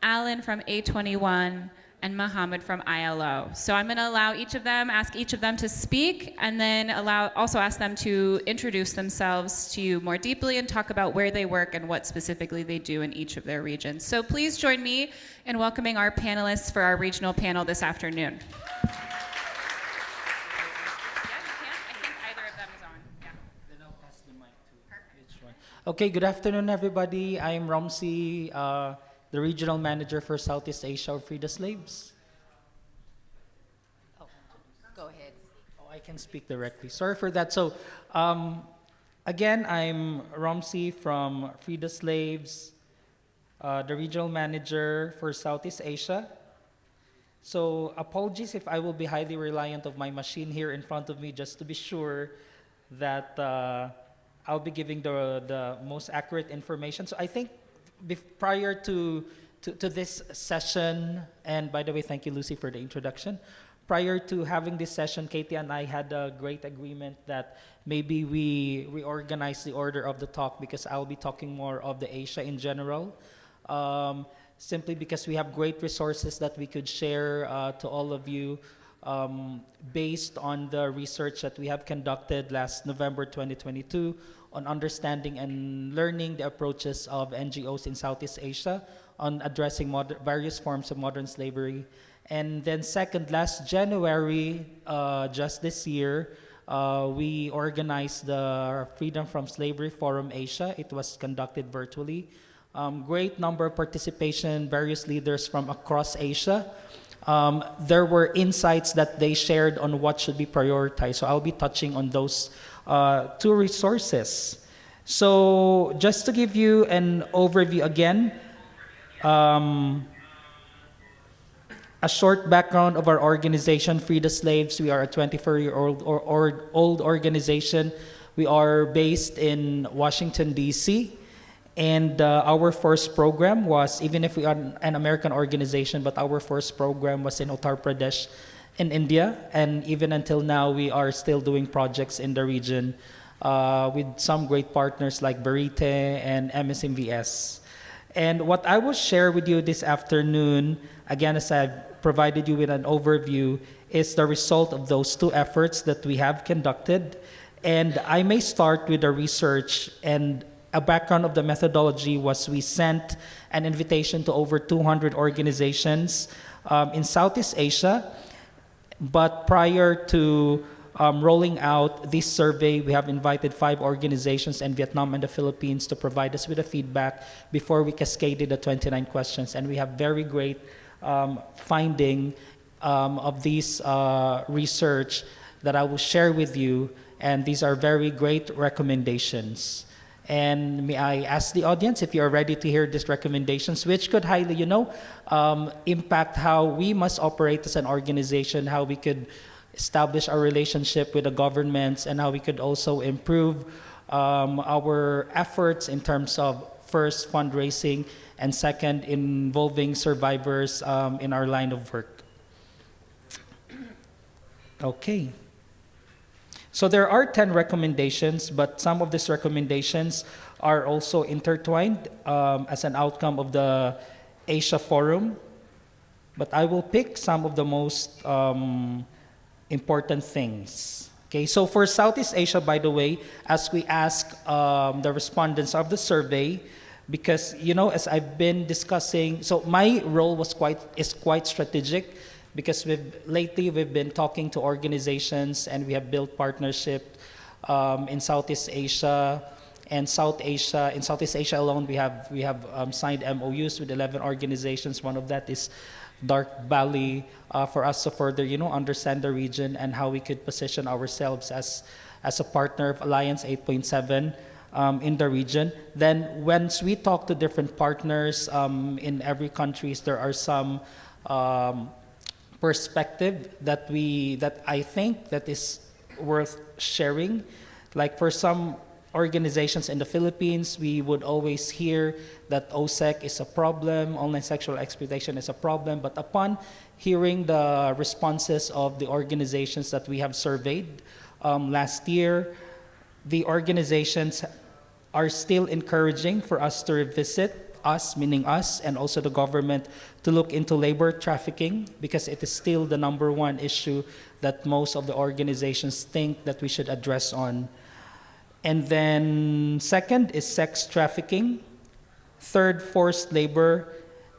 Alan from A21, and Mohammed from ILO. So I'm going to ask each of them to speak, and then also ask them to introduce themselves to you more deeply and talk about where they work and what specifically they do in each of their regions. So please join me in welcoming our panelists for our regional panel this afternoon. Okay, good afternoon, everybody. I'm Ramsey, the Regional Manager for Southeast Asia of Free the Slaves. Oh, go ahead. Oh, I can speak directly. Sorry for that. So, again, I'm Ramsey from Free the Slaves, the Regional Manager for Southeast Asia. So, apologies if I will be highly reliant of my machine here in front of me, just to be sure that I'll be giving the most accurate information. So I think prior to this session, and by the way, thank you, Lucy, for the introduction. Prior to having this session, Katie and I had a great agreement that maybe we reorganize the order of the talk, because I'll be talking more of the Asia in general, simply because we have great resources that we could share to all of you, based on the research that we have conducted last November 2022 on understanding and learning the approaches of NGOs in Southeast Asia on addressing various forms of modern slavery. And then second, last January, just this year, we organized the Freedom from Slavery Forum Asia. It was conducted virtually. Great number of participation, various leaders from across Asia. There were insights that they shared on what should be prioritized. So I'll be touching on those two resources. So just to give you an overview again, a short background of our organization, Free the Slaves. We are a 24-year-old old organization. We are based in Washington, D.C., and our first program was, even if we are an American organization, but our first program was in Uttar Pradesh in India. And even until now, we are still doing projects in the region with some great partners like Verite and MSMVS. And what I will share with you this afternoon, again, as I've provided you with an overview, is the result of those two efforts that we have conducted. And I may start with the research, and a background of the methodology was we sent an invitation to over 200 organizations in Southeast Asia. But prior to rolling out this survey, we have invited 5 organizations in Vietnam and the Philippines to provide us with the feedback before we cascaded the 29 questions. And we have very great finding of these research that I will share with you. And these are very great recommendations. And may I ask the audience if you're ready to hear these recommendations, which could highly, impact how we must operate as an organization, how we could establish our relationship with the governments, and how we could also improve our efforts in terms of, first, fundraising, and second, involving survivors in our line of work. Okay. So there are 10 recommendations, but some of these recommendations are also intertwined as an outcome of the Asia Forum. But I will pick some of the most important things. Okay, so for Southeast Asia, by the way, as we ask the respondents of the survey, because as I've been discussing, so my role is quite strategic. Because lately we've been talking to organizations, and we have built partnership in Southeast Asia and South Asia. In Southeast Asia alone, we have signed MOUs with 11 organizations. One of that is Dark Valley, for us to further understand the region and how we could position ourselves as a partner of Alliance 8.7 in the region. Then once we talk to different partners in every country, there are some perspective that I think that is worth sharing. Like for some organizations in the Philippines, we would always hear that OSEC is a problem, online sexual exploitation is a problem, but upon hearing the responses of the organizations that we have surveyed last year, the organizations are still encouraging for us to revisit us, meaning us, and also the government to look into labor trafficking, because it is still the number one issue that most of the organizations think that we should address on. And then second is sex trafficking. Third, forced labor.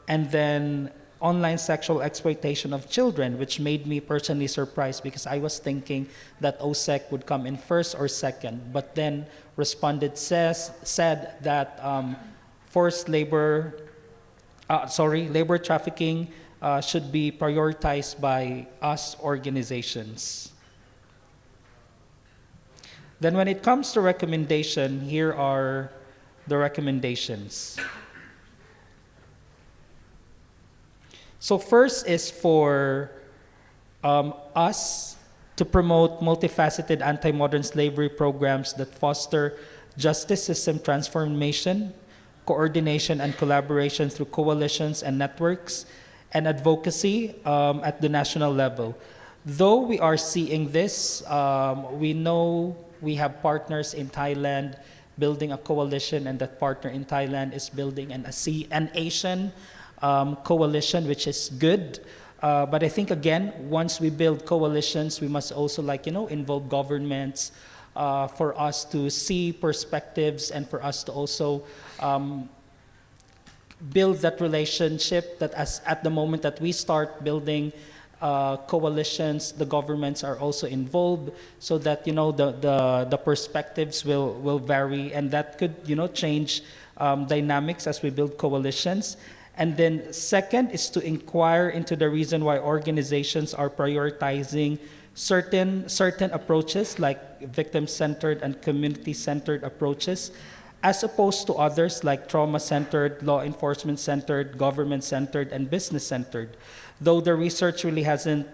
And then online sexual exploitation of children, which made me personally surprised because I was thinking that OSEC would come in first or second, but then said that labor trafficking should be prioritized by us organizations. Then when it comes to recommendation, here are the recommendations. So first is for us to promote multifaceted anti-modern slavery programs that foster justice system transformation, coordination and collaboration through coalitions and networks, and advocacy at the national level. Though we are seeing this, we know we have partners in Thailand building a coalition, and that partner in Thailand is building an Asian coalition, which is good. But I think, again, once we build coalitions, we must also involve governments for us to see perspectives and for us to also build that relationship that at the moment that we start building coalitions, the governments are also involved, so that the perspectives will vary, and that could change dynamics as we build coalitions. And then second is to inquire into the reason why organizations are prioritizing certain approaches, like victim-centered and community-centered approaches, as opposed to others like trauma-centered, law enforcement-centered, government-centered, and business-centered. Though the research really hasn't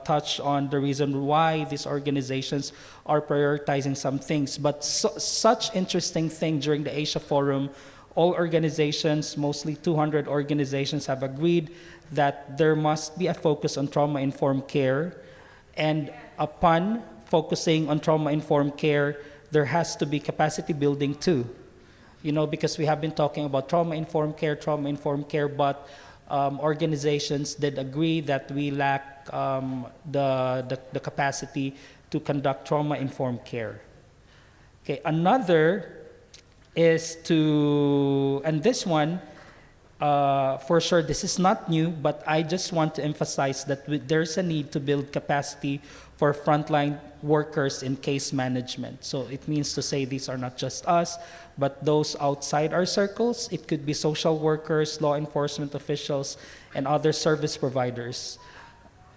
touched on the reason why these organizations are prioritizing some things. But such interesting thing during the Asia Forum, all organizations, mostly 200 organizations, have agreed that there must be a focus on trauma-informed care. And upon focusing on trauma-informed care, there has to be capacity building too. Because we have been talking about trauma-informed care, but organizations did agree that we lack the capacity to conduct trauma-informed care. Okay, another is and this one, for sure, this is not new, but I just want to emphasize that there's a need to build capacity for frontline workers in case management. So it means to say these are not just us, but those outside our circles. It could be social workers, law enforcement officials, and other service providers.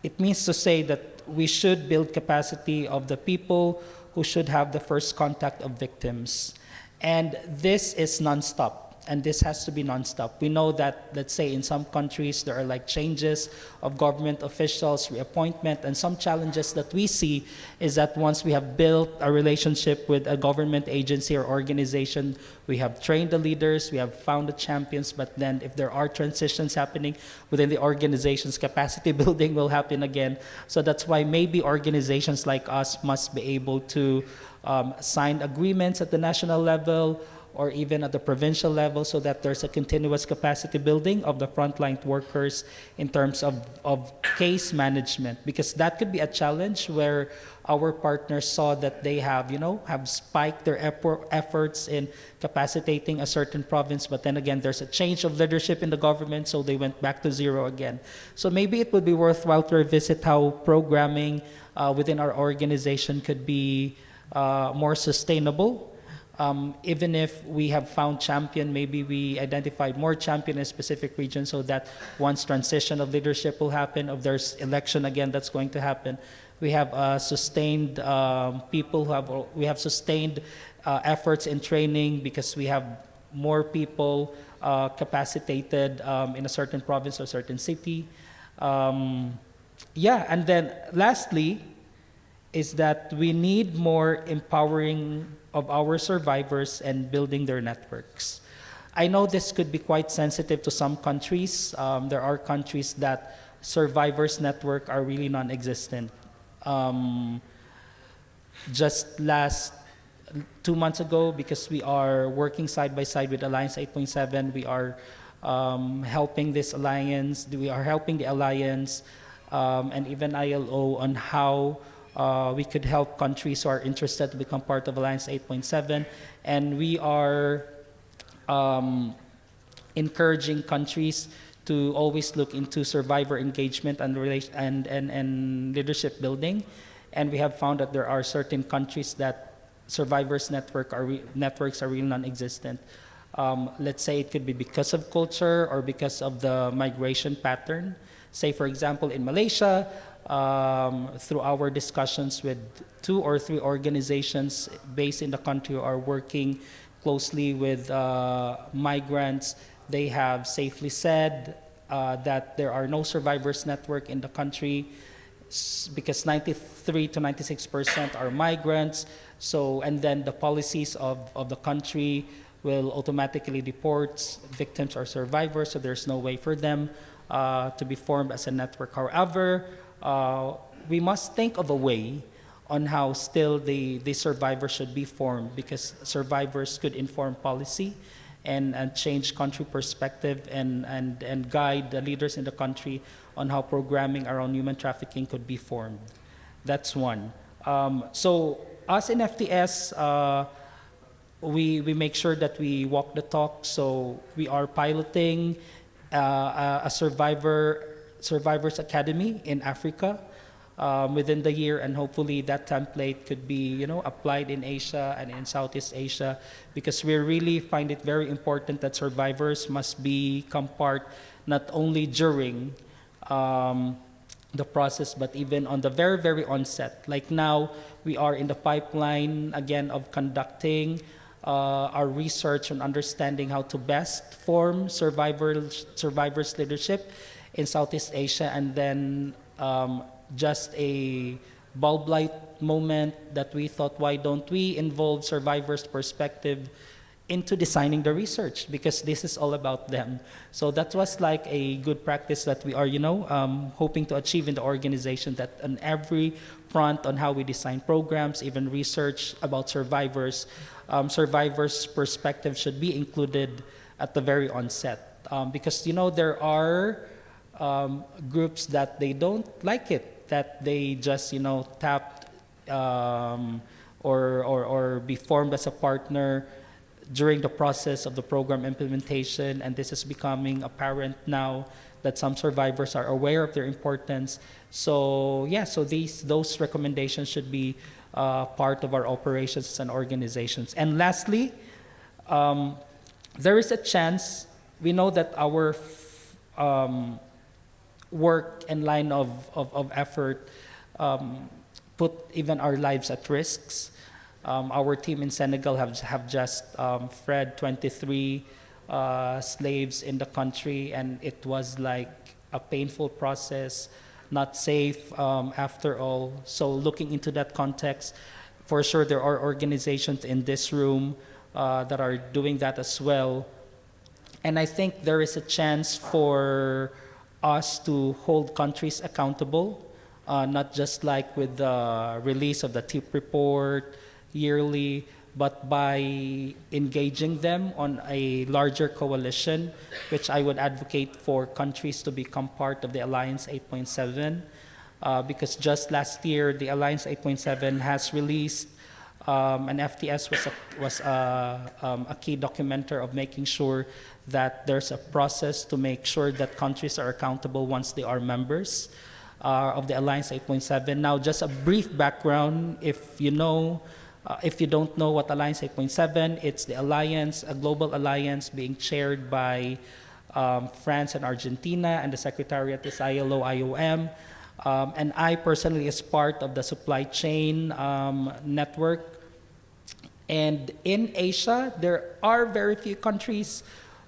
It means to say that we should build capacity of the people who should have the first contact of victims. And this is nonstop, and this has to be nonstop. We know that, let's say, in some countries, there are changes of government officials, reappointment, and some challenges that we see is that once we have built a relationship with a government agency or organization, we have trained the leaders, we have found the champions, but then if there are transitions happening within the organizations, capacity building will happen again. So that's why maybe organizations like us must be able to sign agreements at the national level or even at the provincial level, so that there's a continuous capacity building of the frontline workers in terms of case management, because that could be a challenge where our partners saw that they have spiked their efforts in capacitating a certain province, but then again, there's a change of leadership in the government, so they went back to zero again. So maybe it would be worthwhile to revisit how programming within our organization could be more sustainable. Even if we have found champion, maybe we identified more champion in a specific region, so that once transition of leadership will happen, if there's election again that's going to happen, we have sustained we have sustained efforts in training, because we have more people capacitated in a certain province or certain city. And then lastly is that we need more empowering of our survivors and building their networks. I know this could be quite sensitive to some countries. There are countries that survivors network are really non-existent. Just 2 months ago, because we are working side by side with Alliance 8.7. We are helping this alliance. We are helping the alliance and even ILO on how we could help countries who are interested to become part of Alliance 8.7. And we are encouraging countries to always look into survivor engagement and and leadership building. And we have found that there are certain countries that survivors networks are really non-existent. Let's say it could be because of culture or because of the migration pattern. Say, for example, in Malaysia, through our discussions with 2 or 3 organizations based in the country who are working closely with migrants, they have safely said that there are no survivors network in the country because 93 to 96% are migrants. So, and then the policies of the country will automatically deport victims or survivors, so there's no way for them to be formed as a network. However, we must think of a way on how still the survivors should be formed, because survivors could inform policy and change country perspective and guide the leaders in the country on how programming around human trafficking could be formed. That's one. So us in FTS, we make sure that we walk the talk. So we are piloting a survivors academy in Africa within the year, and hopefully that template could be applied in Asia and in Southeast Asia, because we really find it very important that survivors must become part not only during the process, but even on the very, very onset. Like now, we are in the pipeline again of conducting our research on understanding how to best form survivors leadership in Southeast Asia, and then just a bulb light moment that we thought, why don't we involve survivors' perspective into designing the research, because this is all about them. So that was like a good practice that we are, hoping to achieve in the organization, that on every front on how we design programs, even research about survivors, survivors' perspective should be included at the very onset. Because, there are groups that they don't like it, that they just, tapped or be formed as a partner during the process of the program implementation, and this is becoming apparent now that some survivors are aware of their importance. So yeah, so those recommendations should be part of our operations and organizations. And lastly, there is a chance, we know that our work and line of effort put even our lives at risks. Our team in Senegal have just freed 23 slaves in the country, and it was like a painful process, not safe after all. So looking into that context, for sure there are organizations in this room that are doing that as well. And I think there is a chance for us to hold countries accountable, not just like with the release of the TIP report yearly, but by engaging them on a larger coalition, which I would advocate for countries to become part of the Alliance 8.7, because just last year, the Alliance 8.7 has released, and FTS was a key documenter of making sure that there's a process to make sure that countries are accountable once they are members of the Alliance 8.7. Now, just a brief background, if you don't know what Alliance 8.7, it's the alliance, a global alliance being chaired by France and Argentina, and the Secretariat is ILO, IOM. And I personally is part of the supply chain network. And in Asia, there are very few countries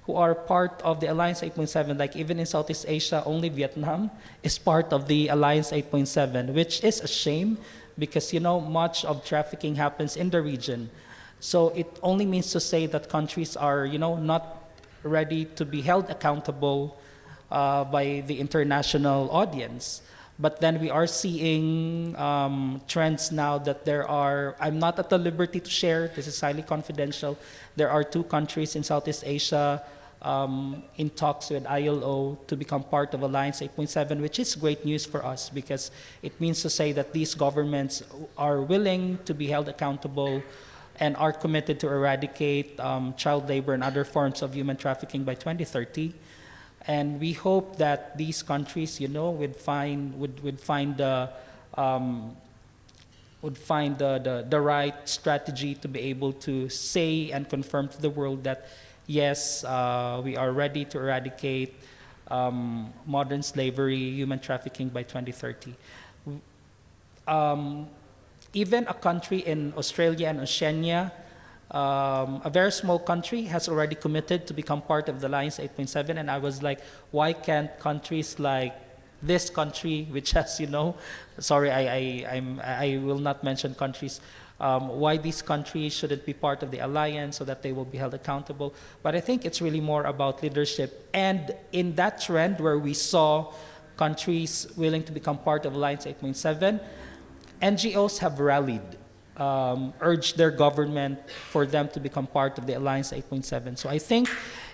who are part of the Alliance 8.7. Like even in Southeast Asia, only Vietnam is part of the Alliance 8.7, which is a shame, because much of trafficking happens in the region. So it only means to say that countries are not ready to be held accountable by the international audience. But then we are seeing trends now that there are, I'm not at the liberty to share, this is highly confidential. There are 2 countries in Southeast Asia in talks with ILO to become part of Alliance 8.7, which is great news for us because it means to say that these governments are willing to be held accountable and are committed to eradicate child labor and other forms of human trafficking by 2030. And we hope that these countries, you know, would find the right strategy to be able to say and confirm to the world that yes, we are ready to eradicate modern slavery, human trafficking by 2030. Even a country in Australia and Oceania, a very small country, has already committed to become part of the Alliance 8.7, and I was like, why can't countries like this country, which has, you know, sorry, I will not mention countries, why these countries shouldn't be part of the alliance so that they will be held accountable. But I think it's really more about leadership. And in that trend where we saw countries willing to become part of Alliance 8.7, NGOs have rallied, urged their government for them to become part of the Alliance 8.7. So I think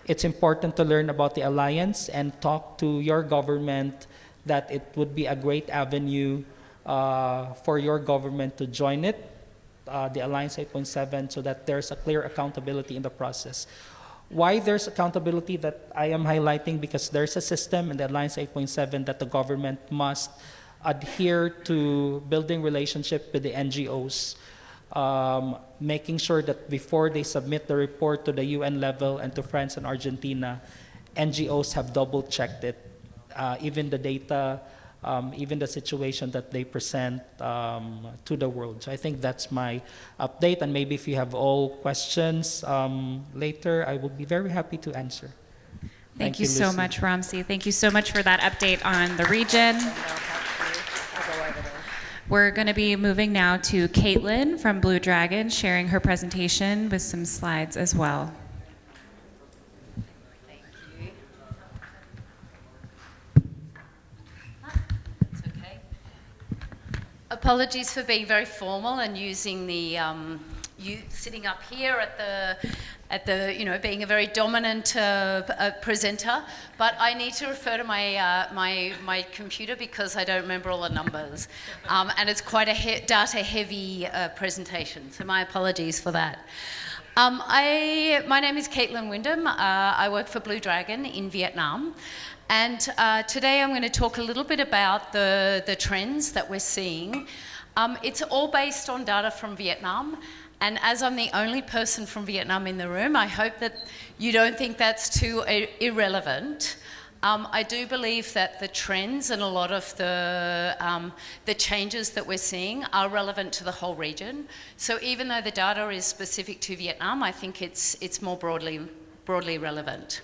it's important to learn about the alliance and talk to your government that it would be a great avenue for your government to join it, the Alliance 8.7, so that there's a clear accountability in the process. Why there's accountability that I am highlighting? Because there's a system in the Alliance 8.7 that the government must adhere to building relationship with the NGOs, making sure that before they submit the report to the UN level and to France and Argentina, NGOs have double-checked it, even the data, even the situation that they present to the world. So I think that's my update, and maybe if you have all questions later, I will be very happy to answer. Thank you so Lucy. much, Ramsey. Thank you so much for that update on the region. We're going to be moving now to Caitlin from Blue Dragon, sharing her presentation with some slides as well. Thank you. That's okay. Apologies for being very formal and using the you sitting up here at the you know, being a very dominant presenter, but I need to refer to my my computer because I don't remember all the numbers, and it's quite a data-heavy presentation. So my apologies for that. My name is Caitlin Wyndham. I work for Blue Dragon in Vietnam, and today I'm going to talk a little bit about the trends that we're seeing. It's all based on data from Vietnam. And as I'm the only person from Vietnam in the room, I hope that you don't think that's too irrelevant. I do believe that the trends and a lot of the changes that we're seeing are relevant to the whole region. So even though the data is specific to Vietnam, I think it's more broadly relevant.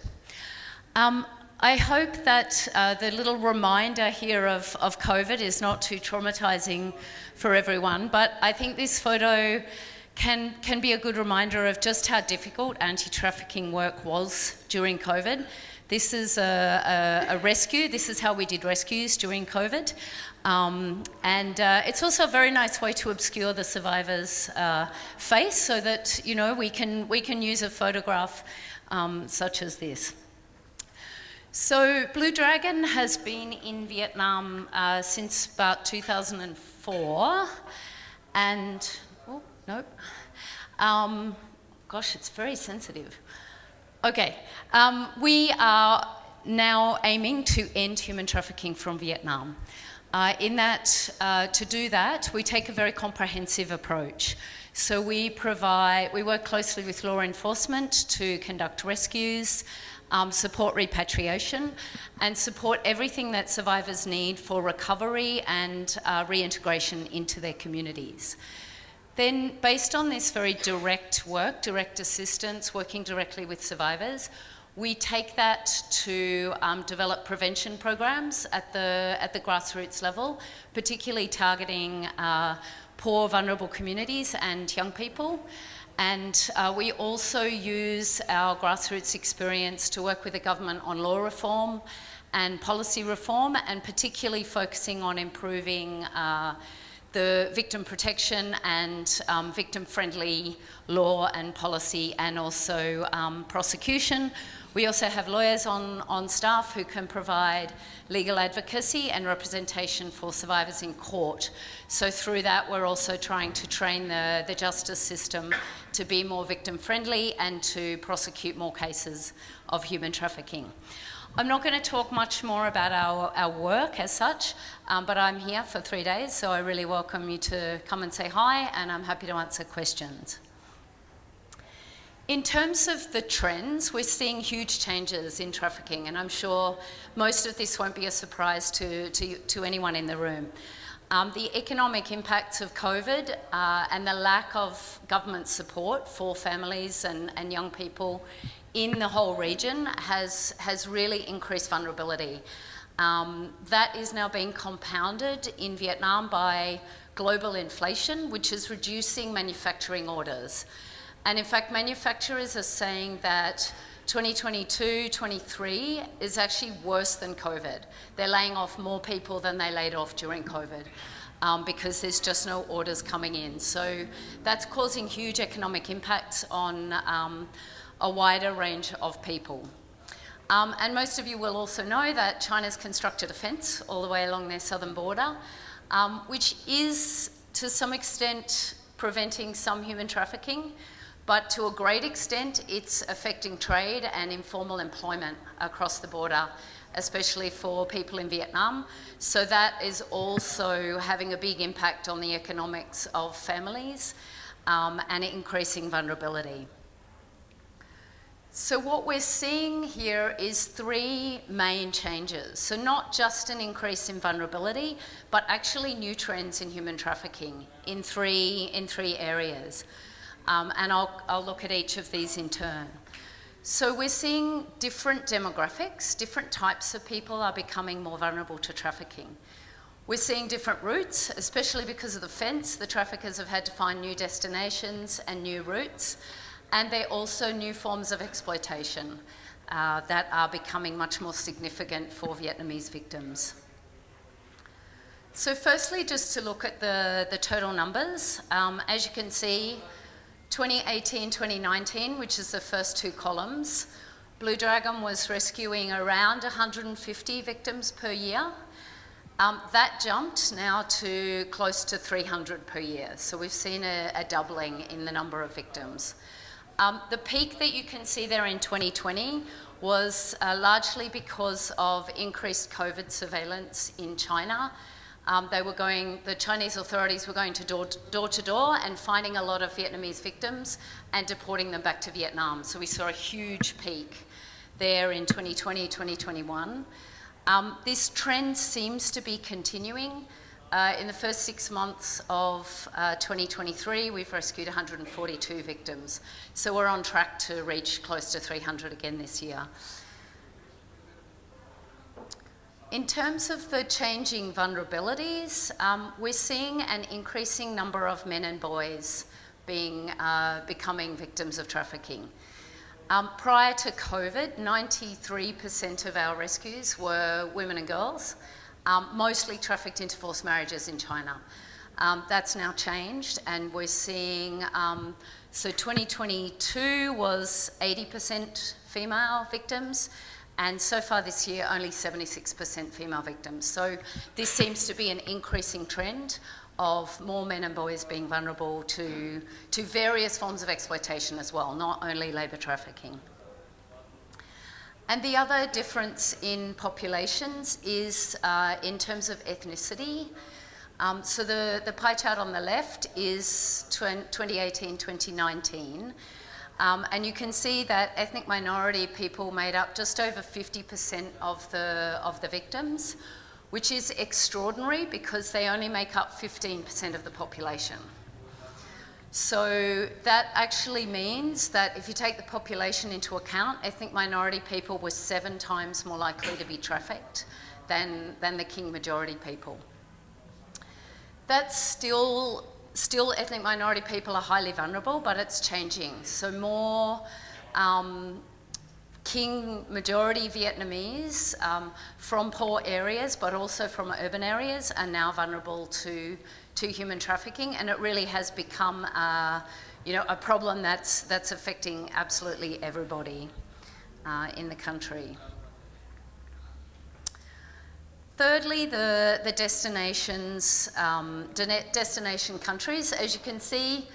I hope that the little reminder here of COVID is not too traumatizing for everyone, but I think this photo can be a good reminder of just how difficult anti-trafficking work was during COVID. This is a rescue. This is how we did rescues during COVID. And it's also a very nice way to obscure the survivor's face so that, you know, we can use a photograph such as this. So Blue Dragon has been in Vietnam since about 2004, and oh, nope. Gosh, it's very sensitive. Okay, we are now aiming to end human trafficking from Vietnam. To do that, we take a very comprehensive approach. So we work closely with law enforcement to conduct rescues, support repatriation, and support everything that survivors need for recovery and reintegration into their communities. Then, based on this very direct work, direct assistance, working directly with survivors, we take that to develop prevention programs at the grassroots level, particularly targeting poor, vulnerable communities and young people. And we also use our grassroots experience to work with the government on law reform and policy reform, and particularly focusing on improving the victim protection and victim-friendly law and policy, and also prosecution. We also have lawyers on staff who can provide legal advocacy and representation for survivors in court. So through that, we're also trying to train the justice system to be more victim-friendly and to prosecute more cases of human trafficking. I'm not going to talk much more about our work as such, but I'm here for 3 days, so I really welcome you to come and say hi, and I'm happy to answer questions. In terms of the trends, we're seeing huge changes in trafficking, and I'm sure most of this won't be a surprise to anyone in the room. The economic impacts of COVID and the lack of government support for families and young people in the whole region has really increased vulnerability. That is now being compounded in Vietnam by global inflation, which is reducing manufacturing orders. And in fact, manufacturers are saying that 2022-23 is actually worse than COVID. They're laying off more people than they laid off during COVID because there's just no orders coming in. So that's causing huge economic impacts on a wider range of people. And most of you will also know that China's constructed a fence all the way along their southern border, which is to some extent preventing some human trafficking, but to a great extent it's affecting trade and informal employment across the border, especially for people in Vietnam. So that is also having a big impact on the economics of families and increasing vulnerability. So what we're seeing here is 3 main changes. So not just an increase in vulnerability, but actually new trends in human trafficking in three areas. And I'll look at each of these in turn. So we're seeing different demographics, different types of people are becoming more vulnerable to trafficking. We're seeing different routes, especially because of the fence. The traffickers have had to find new destinations and new routes. And they're also new forms of exploitation that are becoming much more significant for Vietnamese victims. So firstly, just to look at the total numbers, as you can see, 2018-2019, which is the first 2 columns, Blue Dragon was rescuing around 150 victims per year. That jumped now to close to 300 per year. So we've seen a doubling in the number of victims. The peak that you can see there in 2020 was largely because of increased COVID surveillance in China. The Chinese authorities were going to door to door and finding a lot of Vietnamese victims and deporting them back to Vietnam. So we saw a huge peak there in 2020, 2021. This trend seems to be continuing. In the first 6 months of 2023, we've rescued 142 victims. So we're on track to reach close to 300 again this year. In terms of the changing vulnerabilities, we're seeing an increasing number of men and boys becoming victims of trafficking. Prior to COVID, 93% of our rescues were women and girls, mostly trafficked into forced marriages in China. That's now changed, and we're seeing, so 2022 was 80% female victims, and so far this year, only 76% female victims. So this seems to be an increasing trend of more men and boys being vulnerable to various forms of exploitation as well, not only labour trafficking. And the other difference in populations is in terms of ethnicity. So the pie chart on the left is 2018-2019. And you can see that ethnic minority people made up just over 50% of the victims, which is extraordinary because they only make up 15% of the population. So that actually means that if you take the population into account, ethnic minority people were 7 times more likely to be trafficked than the King majority people. That's still ethnic minority people are highly vulnerable, but it's changing. So more King majority Vietnamese from poor areas, but also from urban areas, are now vulnerable to human trafficking, and it really has become a problem that's affecting absolutely everybody in the country. Thirdly, the destinations, destination countries. As you can see,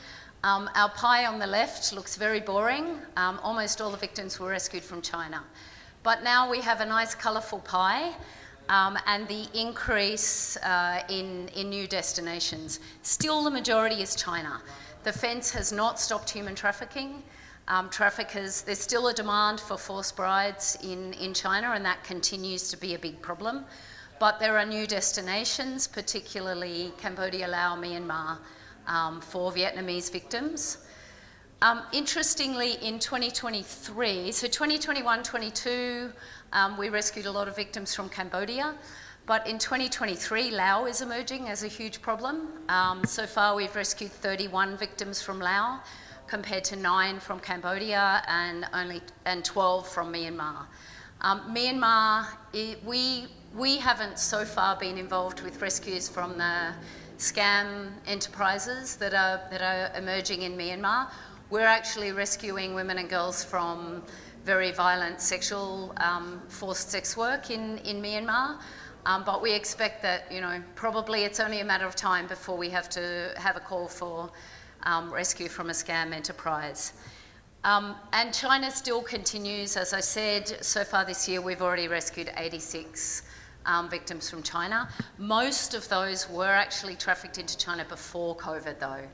our pie on the left looks very boring. Almost all the victims were rescued from China. But now we have a nice colourful pie and the increase in new destinations. Still, the majority is China. The fence has not stopped human trafficking. There's still a demand for forced brides in China, and that continues to be a big problem. But there are new destinations, particularly Cambodia, Laos, Myanmar, for Vietnamese victims. Interestingly, in 2023, so 2021-22, we rescued a lot of victims from Cambodia, but in 2023, Laos is emerging as a huge problem. So far, we've rescued 31 victims from Laos, compared to 9 from Cambodia and 12 from Myanmar. Myanmar, we haven't so far been involved with rescues from the scam enterprises that are emerging in Myanmar. We're actually rescuing women and girls from very violent sexual forced sex work in Myanmar. But we expect that, probably it's only a matter of time before we have to have a call for rescue from a scam enterprise. And China still continues, as I said. So far this year, we've already rescued 86 victims from China. Most of those were actually trafficked into China before COVID, though.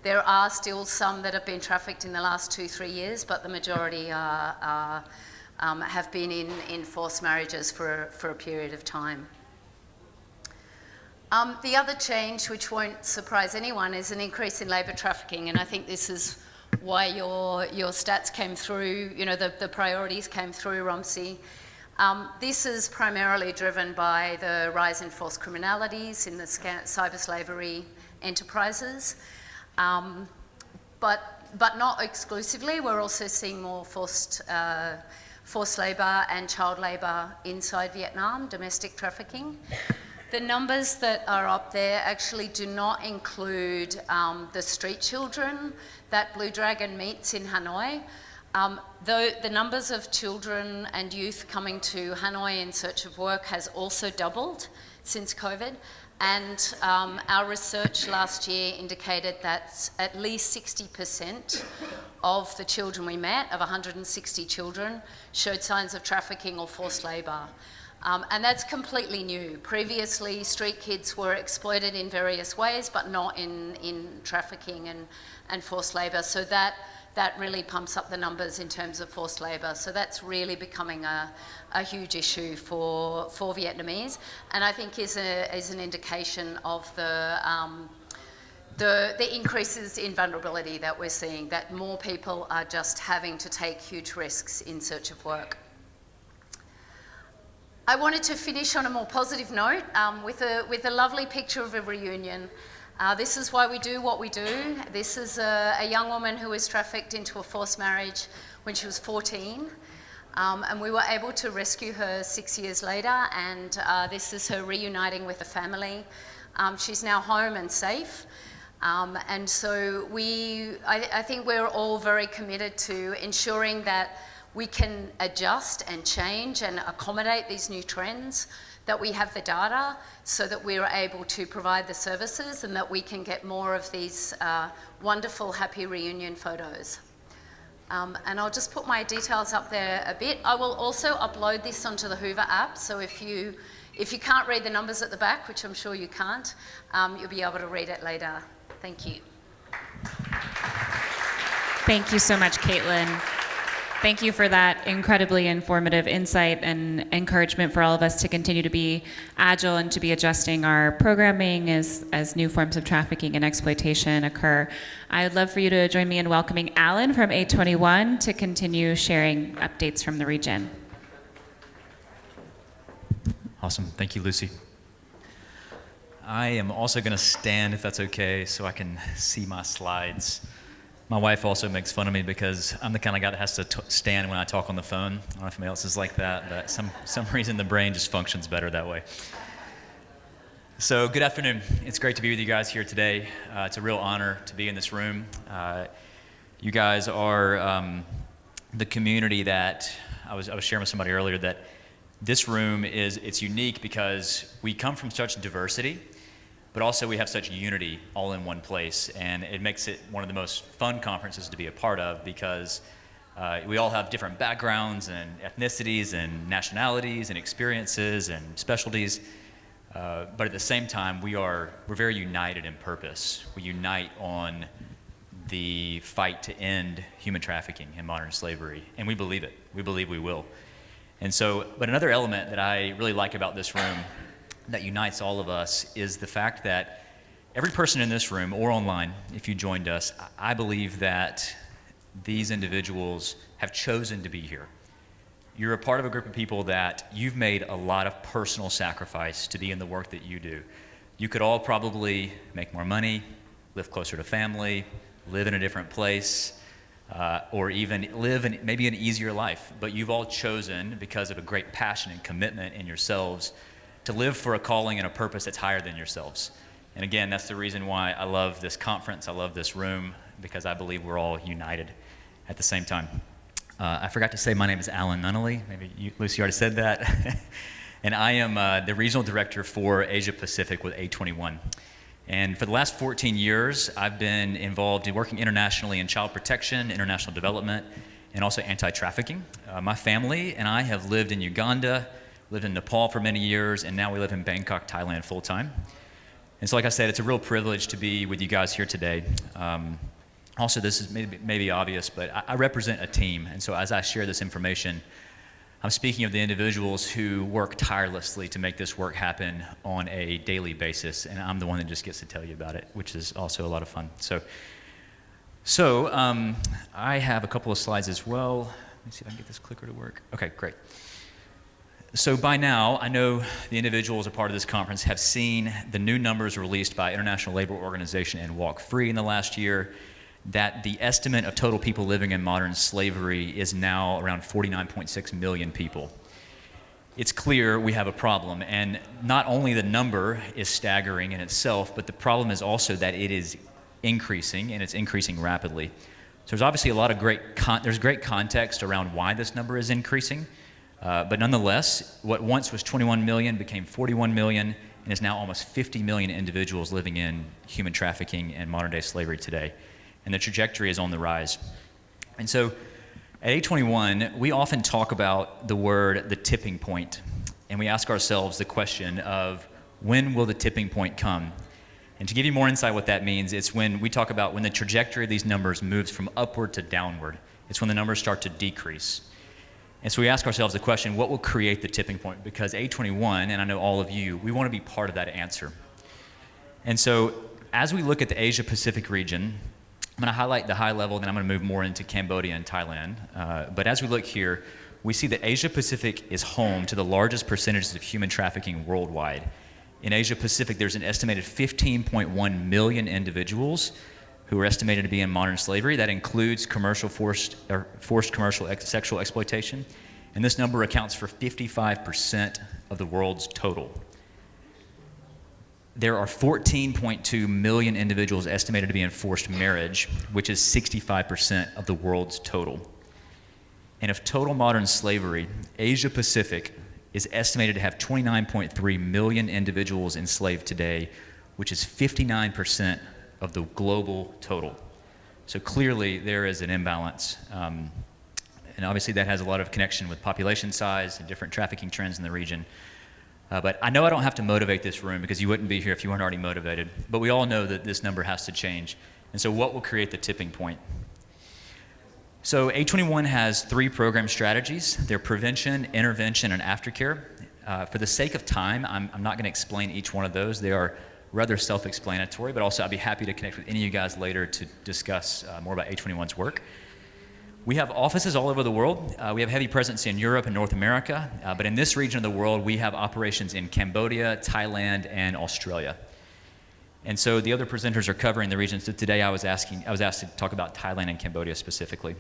There are still some that have been trafficked in the last 2-3 years, but the majority have been in forced marriages for a period of time. The other change, which won't surprise anyone, is an increase in labour trafficking, and I think this is why your stats came through, the priorities came through, Romsey. This is primarily driven by the rise in forced criminalities in the cyber slavery enterprises, but not exclusively. We're also seeing more forced labour and child labour inside Vietnam, domestic trafficking. The numbers that are up there actually do not include the street children that Blue Dragon meets in Hanoi. Though the numbers of children and youth coming to Hanoi in search of work has also doubled since COVID, and our research last year indicated that at least 60% of the children we met, of 160 children, showed signs of trafficking or forced labour. And that's completely new. Previously, street kids were exploited in various ways, but not in trafficking and forced labour. So that really pumps up the numbers in terms of forced labour. So that's really becoming a huge issue for Vietnamese, and I think is an indication of the increases in vulnerability that we're seeing, that more people are just having to take huge risks in search of work. I wanted to finish on a more positive note with a lovely picture of a reunion. This is why we do what we do. This is a young woman who was trafficked into a forced marriage when she was 14, and we were able to rescue her 6 years later, and this is her reuniting with the family. She's now home and safe, and so I think we're all very committed to ensuring that we can adjust and change and accommodate these new trends, that we have the data so that we're able to provide the services, and that we can get more of these wonderful happy reunion photos. And I'll just put my details up there a bit. I will also upload this onto the Hoover app, so if you can't read the numbers at the back, which I'm sure you can't, you'll be able to read it later. Thank you. Thank you so much, Caitlin. Thank you for that incredibly informative insight and encouragement for all of us to continue to be agile and to be adjusting our programming as new forms of trafficking and exploitation occur. I would love for you to join me in welcoming Alan from A21 to continue sharing updates from the region. Awesome. Thank you, Lucy. I am also going to stand, if that's okay, so I can see my slides. My wife also makes fun of me because I'm the kind of guy that has to stand when I talk on the phone. I don't know if anybody else is like that, but some reason the brain just functions better that way. So good afternoon. It's great to be with you guys here today. It's a real honor to be in this room. You guys are the community that I was sharing with somebody earlier, that this room it's unique because we come from such diversity, but also we have such unity all in one place, and it makes it one of the most fun conferences to be a part of because we all have different backgrounds and ethnicities and nationalities and experiences and specialties. But at the same time, we're very united in purpose. We unite on the fight to end human trafficking and modern slavery, and we believe it. We believe we will. And so, but another element that I really like about this room that unites all of us is the fact that every person in this room or online, if you joined us, I believe that these individuals have chosen to be here. You're a part of a group of people that you've made a lot of personal sacrifice to be in the work that you do. You could all probably make more money, live closer to family, live in a different place, or even live in maybe an easier life. But you've all chosen, because of a great passion and commitment in yourselves, to live for a calling and a purpose that's higher than yourselves. And again, that's the reason why I love this conference, I love this room, because I believe we're all united at the same time. I forgot to say my name is Alan Nunnally. Maybe Lucy already said that. And I am the regional director for Asia Pacific with A21. And for the last 14 years, I've been involved in working internationally in child protection, international development, and also anti-trafficking. My family and I have lived in Uganda, lived in Nepal for many years, and now we live in Bangkok, Thailand full-time. And so like I said, it's a real privilege to be with you guys here today. Also, this is maybe obvious, but I represent a team, and so as I share this information, I'm speaking of the individuals who work tirelessly to make this work happen on a daily basis, and I'm the one that just gets to tell you about it, which is also a lot of fun. So I have a couple of slides as well. Let me see if I can get this clicker to work. Okay, great. So by now, I know the individuals a part of this conference have seen the new numbers released by International Labor Organization and Walk Free in the last year, that the estimate of total people living in modern slavery is now around 49.6 million people. It's clear we have a problem, and not only the number is staggering in itself, but the problem is also that it is increasing, and it's increasing rapidly. So there's obviously a lot of great context around why this number is increasing. But nonetheless, what once was 21 million became 41 million and is now almost 50 million individuals living in human trafficking and modern day slavery today. And the trajectory is on the rise. And so at A21, we often talk about the tipping point. And we ask ourselves the question of, when will the tipping point come? And to give you more insight what that means, it's when we talk about when the trajectory of these numbers moves from upward to downward. It's when the numbers start to decrease. And so we ask ourselves the question, what will create the tipping point? Because A21, and I know all of you, we want to be part of that answer. And so as we look at the Asia Pacific region, I'm going to highlight the high level, then I'm going to move more into Cambodia and Thailand. But as we look here, we see that Asia Pacific is home to the largest percentages of human trafficking worldwide. In Asia Pacific, there's an estimated 15.1 million individuals who are estimated to be in modern slavery. That includes forced commercial sexual exploitation. And this number accounts for 55% of the world's total. There are 14.2 million individuals estimated to be in forced marriage, which is 65% of the world's total. And of total modern slavery, Asia Pacific is estimated to have 29.3 million individuals enslaved today, which is 59% of the global total. So clearly there is an imbalance. And obviously that has a lot of connection with population size and different trafficking trends in the region. But I know I don't have to motivate this room, because you wouldn't be here if you weren't already motivated. But we all know that this number has to change. And so what will create the tipping point? So A21 has 3 program strategies. They're prevention, intervention, and aftercare. For the sake of time, I'm not going to explain each one of those. They are rather self-explanatory, but also I'd be happy to connect with any of you guys later to discuss more about A21's work. We have offices all over the world. We have heavy presence in Europe and North America, but in this region of the world, we have operations in Cambodia, Thailand, and Australia. And so the other presenters are covering the region. So today I was asked to talk about Thailand and Cambodia specifically.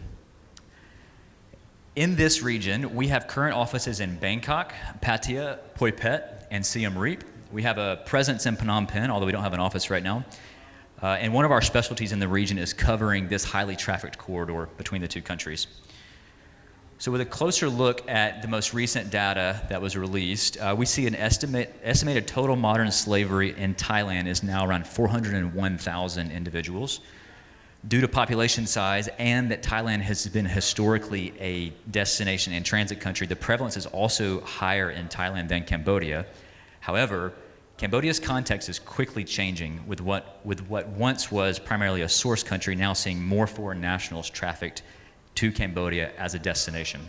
In this region, we have current offices in Bangkok, Pattaya, Phoi Phet, and Siem Reap. We have a presence in Phnom Penh, although we don't have an office right now. And one of our specialties in the region is covering this highly trafficked corridor between the two countries. So with a closer look at the most recent data that was released, we see an estimated total modern slavery in Thailand is now around 401,000 individuals. Due to population size and that Thailand has been historically a destination and transit country, the prevalence is also higher in Thailand than Cambodia. However, Cambodia's context is quickly changing with what once was primarily a source country now seeing more foreign nationals trafficked to Cambodia as a destination.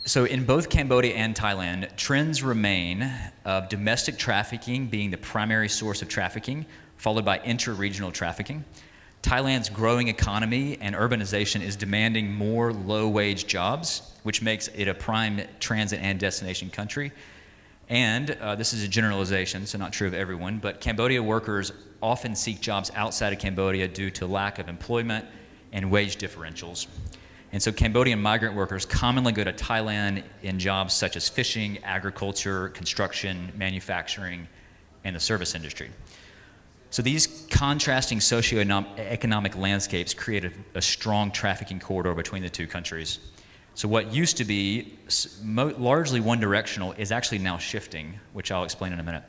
So in both Cambodia and Thailand, trends remain of domestic trafficking being the primary source of trafficking, followed by inter-regional trafficking. Thailand's growing economy and urbanization is demanding more low-wage jobs, which makes it a prime transit and destination country. And this is a generalization, so not true of everyone, but Cambodia workers often seek jobs outside of Cambodia due to lack of employment and wage differentials. And so Cambodian migrant workers commonly go to Thailand in jobs such as fishing, agriculture, construction, manufacturing, and the service industry. So these contrasting socioeconomic landscapes create a strong trafficking corridor between the two countries. So what used to be largely one-directional is actually now shifting, which I'll explain in a minute.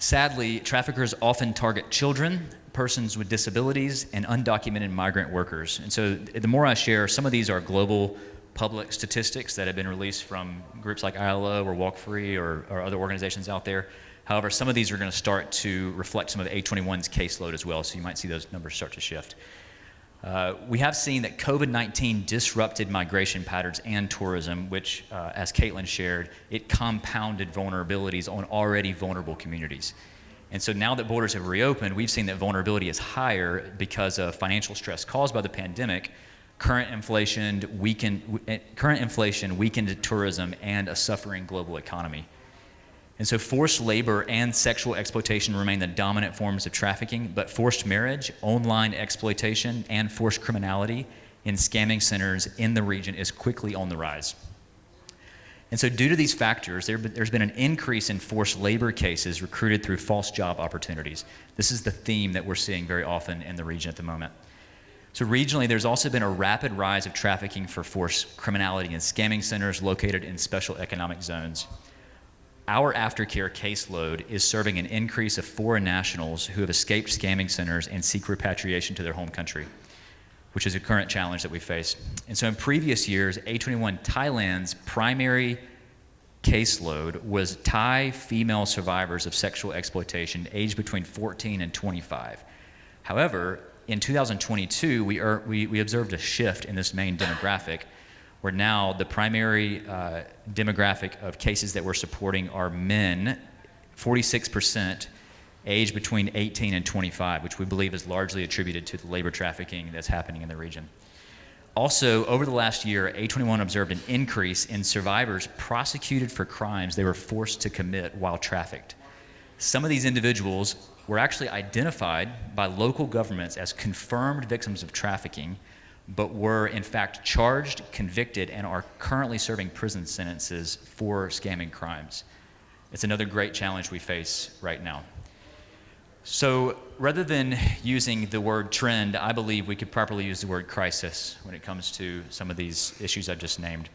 Sadly, traffickers often target children, persons with disabilities, and undocumented migrant workers. And so the more I share, some of these are global public statistics that have been released from groups like ILO or Walk Free or other organizations out there. However, some of these are going to start to reflect some of A21's caseload as well, so you might see those numbers start to shift. We have seen that COVID-19 disrupted migration patterns and tourism, which, as Caitlin shared, it compounded vulnerabilities on already vulnerable communities. And so now that borders have reopened, we've seen that vulnerability is higher because of financial stress caused by the pandemic, current inflation weakened tourism, and a suffering global economy. And so forced labor and sexual exploitation remain the dominant forms of trafficking, but forced marriage, online exploitation, and forced criminality in scamming centers in the region is quickly on the rise. And so due to these factors, there's been an increase in forced labor cases recruited through false job opportunities. This is the theme that we're seeing very often in the region at the moment. So regionally, there's also been a rapid rise of trafficking for forced criminality in scamming centers located in special economic zones. Our aftercare caseload is serving an increase of foreign nationals who have escaped scamming centers and seek repatriation to their home country, which is a current challenge that we face. And so in previous years, A21 Thailand's primary caseload was Thai female survivors of sexual exploitation aged between 14 and 25. However, in 2022, we observed a shift in this main demographic, where now the primary demographic of cases that we're supporting are men, 46%, aged between 18 and 25, which we believe is largely attributed to the labor trafficking that's happening in the region. Also, over the last year, A21 observed an increase in survivors prosecuted for crimes they were forced to commit while trafficked. Some of these individuals were actually identified by local governments as confirmed victims of trafficking, but were in fact charged, convicted, and are currently serving prison sentences for scamming crimes. It's another great challenge we face right now. So rather than using the word trend, I believe we could properly use the word crisis when it comes to some of these issues I've just named.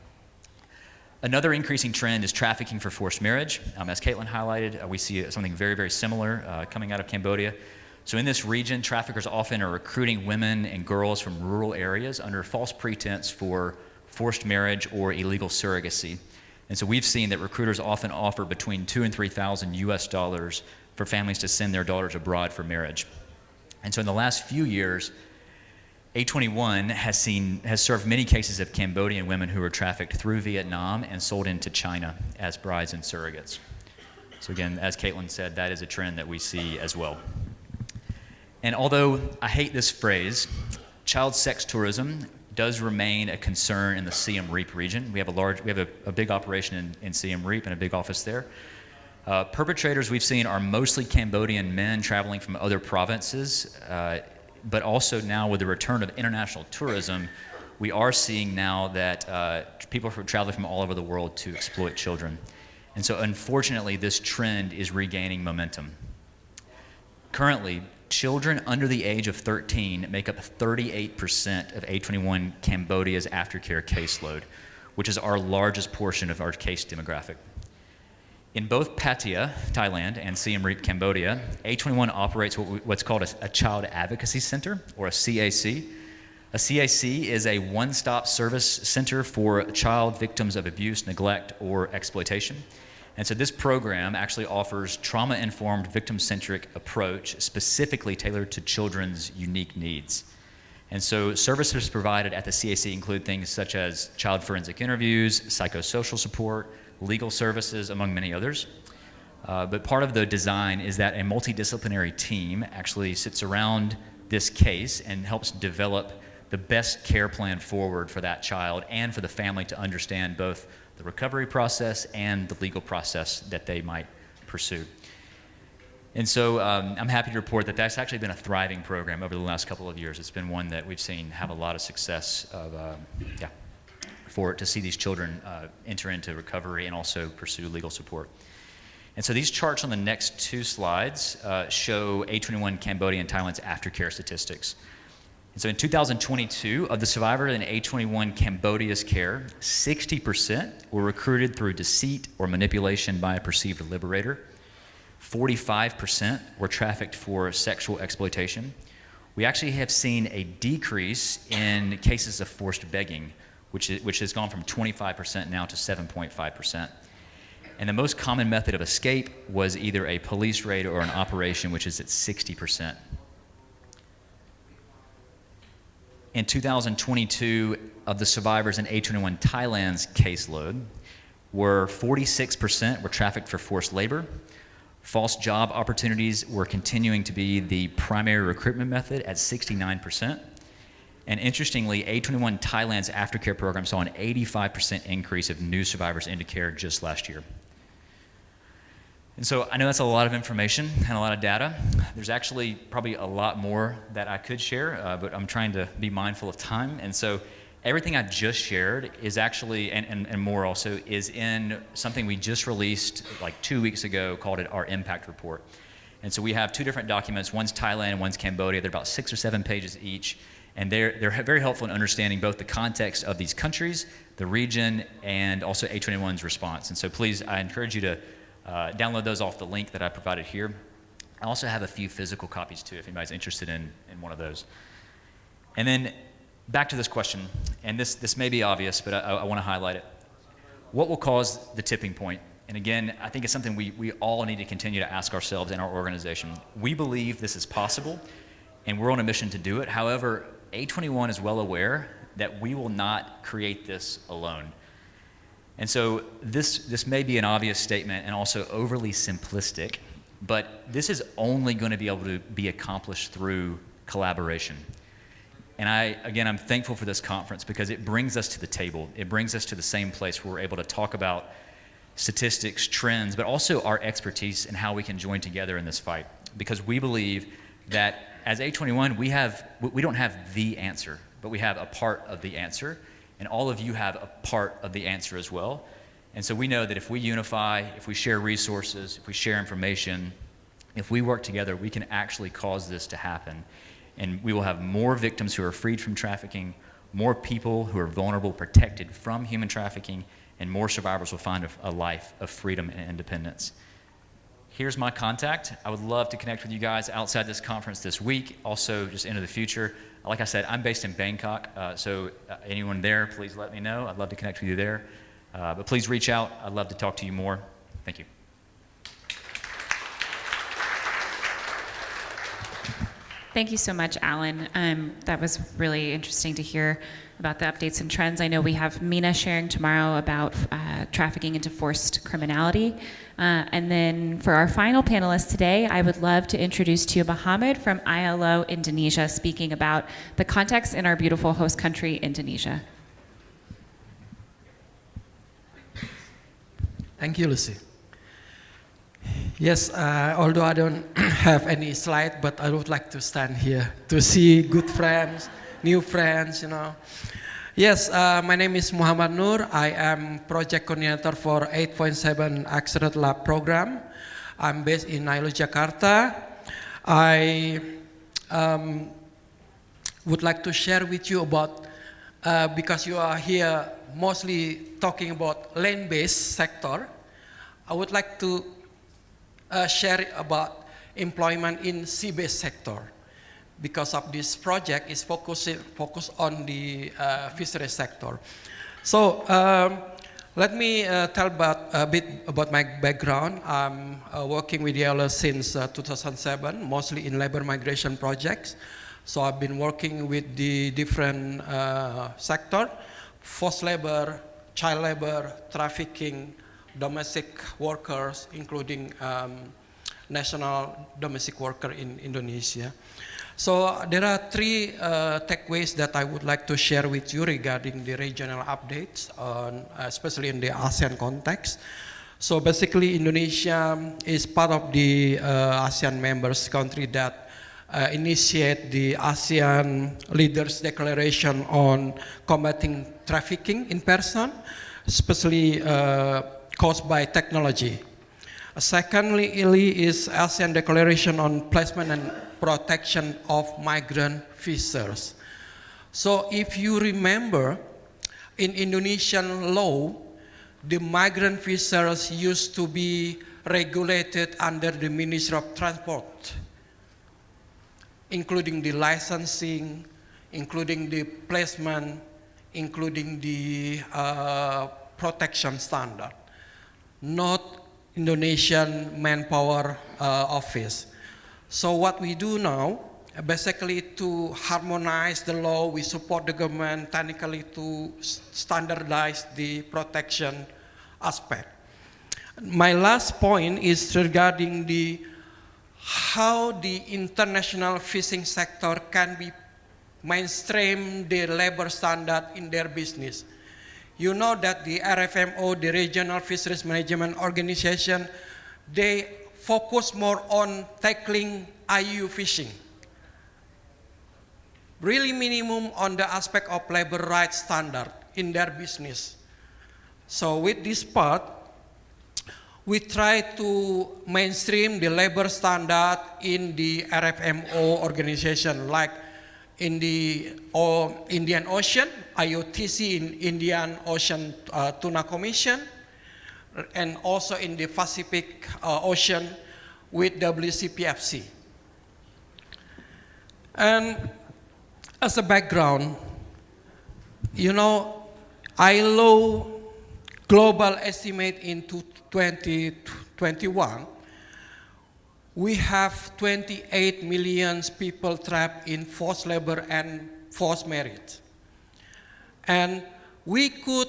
Another increasing trend is trafficking for forced marriage. As Caitlin highlighted, we see something very, very similar coming out of Cambodia. So in this region, traffickers often are recruiting women and girls from rural areas under false pretense for forced marriage or illegal surrogacy. And so we've seen that recruiters often offer between $2,000 and $3,000 US for families to send their daughters abroad for marriage. And so in the last few years, A21 has served many cases of Cambodian women who were trafficked through Vietnam and sold into China as brides and surrogates. So again, as Caitlin said, that is a trend that we see as well. And although I hate this phrase, child sex tourism does remain a concern in the Siem Reap region. We have a big operation in Siem Reap and a big office there. Perpetrators we've seen are mostly Cambodian men traveling from other provinces, but also now with the return of international tourism, we are seeing now that people are traveling from all over the world to exploit children. And so unfortunately, this trend is regaining momentum. Currently, children under the age of 13 make up 38% of A21 Cambodia's aftercare caseload, which is our largest portion of our case demographic. In both Pattaya, Thailand, and Siem Reap, Cambodia, A21 operates what's called a Child Advocacy Center, or a CAC. A CAC is a one-stop service center for child victims of abuse, neglect, or exploitation. And so this program actually offers trauma-informed, victim-centric approach specifically tailored to children's unique needs. And so services provided at the CAC include things such as child forensic interviews, psychosocial support, legal services, among many others. But part of the design is that a multidisciplinary team actually sits around this case and helps develop the best care plan forward for that child and for the family to understand both the recovery process and the legal process that they might pursue. And so I'm happy to report that that's actually been a thriving program over the last couple of years. It's been one that we've seen have a lot of success for it to see these children enter into recovery and also pursue legal support. And so these charts on the next two slides show A21 Cambodia and Thailand's aftercare statistics. And so in 2022, of the survivors in A21 Cambodia's care, 60% were recruited through deceit or manipulation by a perceived liberator. 45% were trafficked for sexual exploitation. We actually have seen a decrease in cases of forced begging, which has gone from 25% now to 7.5%. And the most common method of escape was either a police raid or an operation, which is at 60%. In 2022, of the survivors in A21 Thailand's caseload, 46% were trafficked for forced labor. False job opportunities were continuing to be the primary recruitment method at 69%. And interestingly, A21 Thailand's aftercare program saw an 85% increase of new survivors into care just last year. And so I know that's a lot of information and a lot of data. There's actually probably a lot more that I could share, but I'm trying to be mindful of time. And so everything I just shared is actually, and more also, is in something we just released like 2 weeks ago called our impact report. And so we have two different documents. One's Thailand and one's Cambodia. They're about 6 or 7 pages each. And they're very helpful in understanding both the context of these countries, the region, and also A21's response. And so please, I encourage you to download those off the link that I provided here. I also have a few physical copies too, if anybody's interested in one of those. And then back to this question, and this may be obvious, but I want to highlight it. What will cause the tipping point? And again, I think it's something we all need to continue to ask ourselves in our organization. We believe this is possible, and we're on a mission to do it. However, A21 is well aware that we will not create this alone. And so this may be an obvious statement and also overly simplistic, but this is only going to be able to be accomplished through collaboration. And I'm thankful for this conference because it brings us to the table. It brings us to the same place where we're able to talk about statistics, trends, but also our expertise and how we can join together in this fight. Because we believe that as A21, we don't have the answer, but we have a part of the answer. And all of you have a part of the answer as well. And so we know that if we unify, if we share resources, if we share information, if we work together, we can actually cause this to happen. And we will have more victims who are freed from trafficking, more people who are vulnerable, protected from human trafficking, and more survivors will find a life of freedom and independence. Here's my contact. I would love to connect with you guys outside this conference this week, also just into the future. Like I said, I'm based in Bangkok, so anyone there, please let me know. I'd love to connect with you there. But please reach out. I'd love to talk to you more. Thank you. Thank you so much, Alan. That was really interesting to hear about the updates and trends. I know we have Mina sharing tomorrow about trafficking into forced criminality. And then for our final panelist today, I would love to introduce to you Muhammad from ILO Indonesia, speaking about the context in our beautiful host country, Indonesia. Thank you, Lucy. Yes, although I don't have any slide, but I would like to stand here to see good friends, new friends, you know. Yes, my name is Muhammad Nur. I am project coordinator for 8.7 Accelerate Lab program. I'm based in Nailo, Jakarta. I would like to share with you about, because you are here mostly talking about land-based sector, I would like to share about employment in sea-based sector. Because of this project is focused on the fisheries sector. So let me tell a bit about my background. I'm working with Yellow since 2007, mostly in labor migration projects. So I've been working with the different sector, forced labor, child labor, trafficking, domestic workers, including national domestic worker in Indonesia. So there are three takeaways that I would like to share with you regarding the regional updates, especially in the ASEAN context. So basically Indonesia is part of the ASEAN members country that initiate the ASEAN Leaders Declaration on combating trafficking in person, especially caused by technology. Secondly is ASEAN Declaration on Placement and Protection of Migrant Fishers. So if you remember, in Indonesian law, the migrant fishers used to be regulated under the Ministry of Transport, including the licensing, including the placement, including the protection standard, not Indonesian Manpower Office. So what we do now, basically to harmonize the law, we support the government technically to standardize the protection aspect. My last point is regarding how the international fishing sector can be mainstream the labor standard in their business. You know that the RFMO, the Regional Fisheries Management Organization, they focus more on tackling IUU fishing. Really minimum on the aspect of labor rights standard in their business. So with this part, we try to mainstream the labor standard in the RFMO organization, like in the Indian Ocean, IOTC in Indian Ocean Tuna Commission, and also in the Pacific Ocean with WCPFC. And as a background, you know, ILO global estimate in 2021, we have 28 million people trapped in forced labor and forced marriage. And we could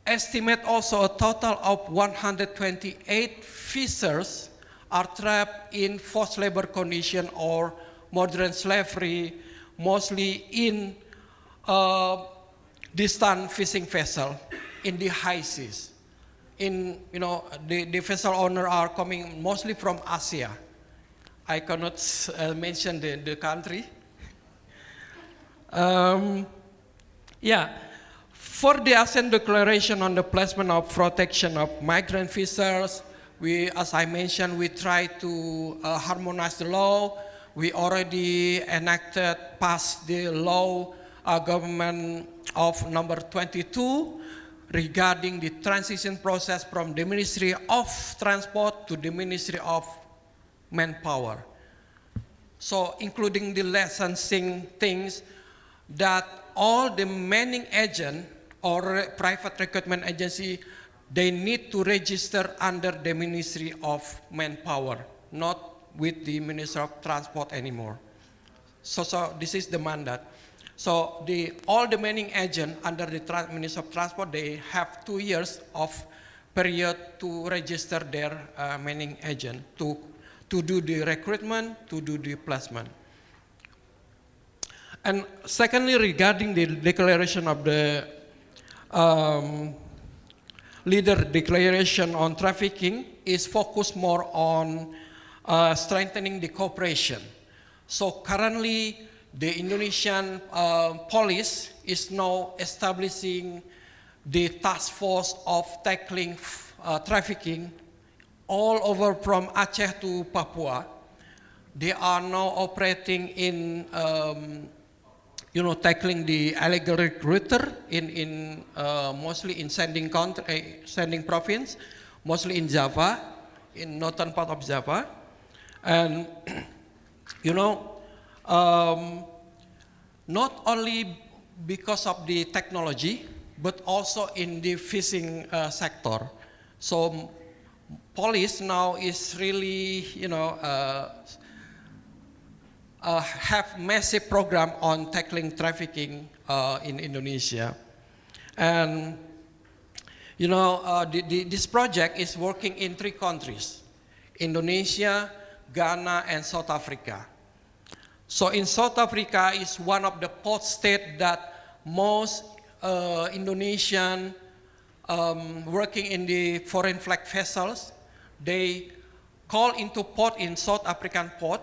estimate also a total of 128 fishers are trapped in forced labor condition or modern slavery, mostly in distant fishing vessel in the high seas. In, you know, the vessel owner are coming mostly from Asia. I cannot mention the country. Yeah, for the ASEAN Declaration on the Placement of Protection of Migrant Fishers, we, as I mentioned, we try to harmonize the law. We already passed the law, government of number 22, regarding the transition process from the Ministry of Transport to the Ministry of Manpower. So including the licensing things that all the manning agent or private recruitment agency, they need to register under the Ministry of Manpower, not with the Ministry of Transport anymore. So this is the mandate. So all the manning agents under the Ministry of Transport, they have 2 years of period to register their manning agent to do the recruitment, to do the placement. And secondly, regarding the declaration of the leader declaration on trafficking is focused more on strengthening the cooperation. So currently, the Indonesian police is now establishing the task force of tackling trafficking all over from Aceh to Papua. They are now operating in, tackling the illegal recruiter in mostly in sending province, mostly in Java, in northern part of Java, and not only because of the technology, but also in the fishing sector. So police now is really, have massive program on tackling trafficking in Indonesia. And, this project is working in 3 countries, Indonesia, Ghana, and South Africa. So in South Africa is one of the port states that most Indonesian working in the foreign flag vessels, they call into port in South African port,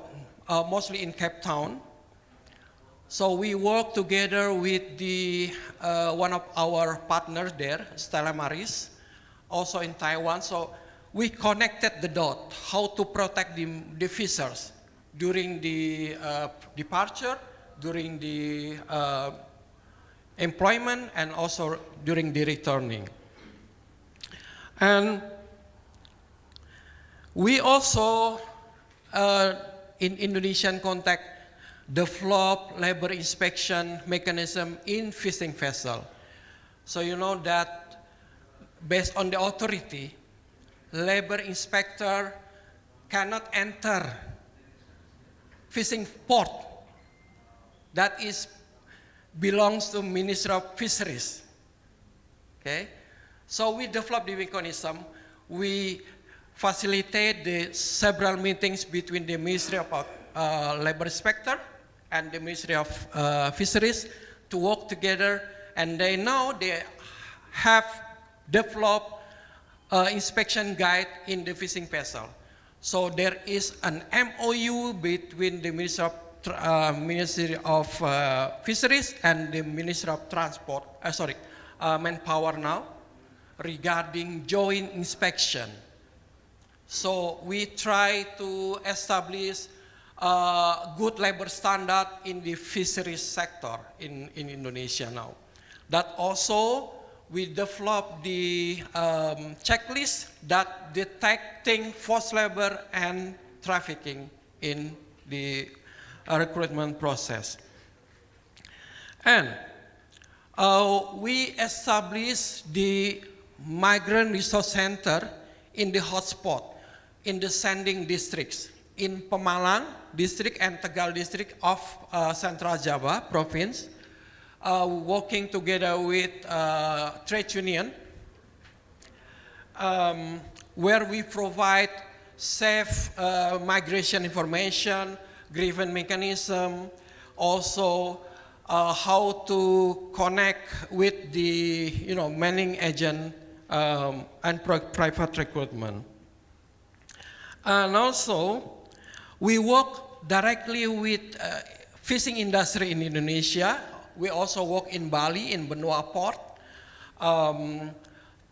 mostly in Cape Town. So we work together with the one of our partners there, Stella Maris, also in Taiwan. So we connected the dot, how to protect the fishers during the departure, during the employment, and also during the returning. And we also, in Indonesian context, develop labor inspection mechanism in fishing vessel. So you know that based on the authority, labor inspector cannot enter fishing port that belongs to Ministry of Fisheries. Okay, so we developed the mechanism. We facilitate the several meetings between the Ministry of Labor Inspector and the Ministry of Fisheries to work together, and they have developed inspection guide in the fishing vessel. So there is an MOU between the Ministry of Fisheries and the Ministry of Manpower now regarding joint inspection. So we try to establish good labor standard in the fisheries sector in Indonesia now. That also we developed the checklist that detecting forced labor and trafficking in the recruitment process. And we established the Migrant Resource Center in the hotspot, in the sending districts, in Pemalang district and Tegal district of Central Java province, working together with trade union, where we provide safe migration information, grievance mechanism, also how to connect with the manning agent and private recruitment. And also, we work directly with fishing industry in Indonesia. We also work in Bali, in Benua Port,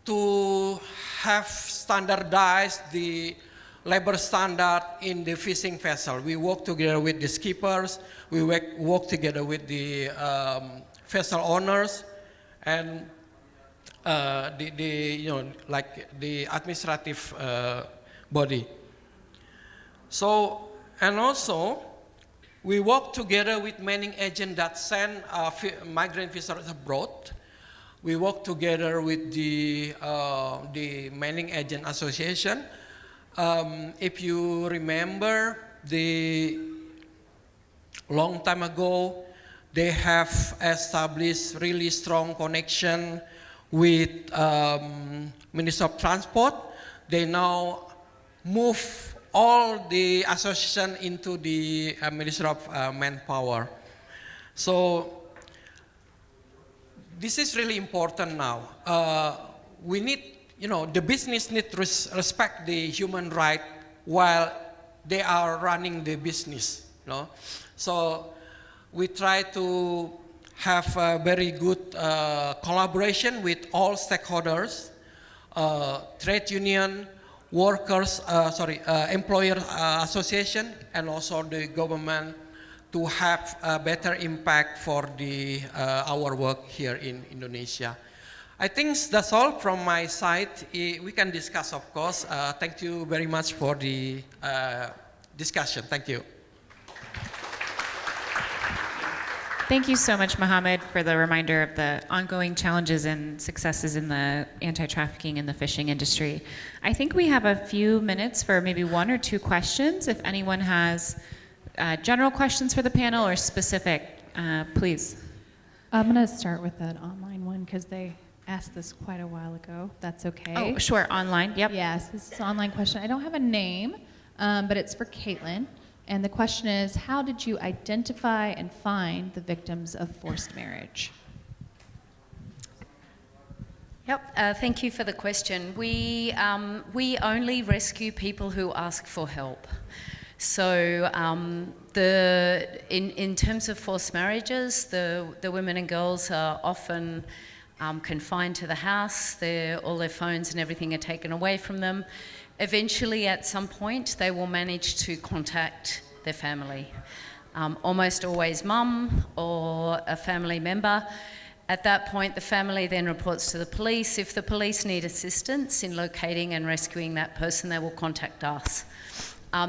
to have standardized the labor standard in the fishing vessel. We work together with the skippers, we work together with the vessel owners, and the administrative body. So, and also, we work together with manning agents that send migrant visitors abroad. We work together with the Manning Agent Association. If you remember, long time ago, they have established really strong connection with Ministry of Transport. They now move all the association into the Ministry of Manpower. So this is really important now. We need, the business need to respect the human right while they are running the business. So we try to have a very good collaboration with all stakeholders, trade union, workers, employer association, and also the government, to have a better impact for our work here in Indonesia. I think that's all from my side. We can discuss, of course. Thank you very much for the discussion. Thank you. Thank you so much, Mohammed, for the reminder of the ongoing challenges and successes in the anti-trafficking and the fishing industry. I think we have a few minutes for maybe one or two questions. If anyone has general questions for the panel or specific, please. I'm going to start with an online one because they asked this quite a while ago. That's okay. Oh, sure, online, yep. Yes, this is an online question. I don't have a name, but it's for Caitlin. And the question is, how did you identify and find the victims of forced marriage? Yep, thank you for the question. We only rescue people who ask for help. So in terms of forced marriages, the women and girls are often confined to the house. All their phones and everything are taken away from them. Eventually, at some point, they will manage to contact their family. Almost always mum or a family member. At that point, the family then reports to the police. If the police need assistance in locating and rescuing that person, they will contact us.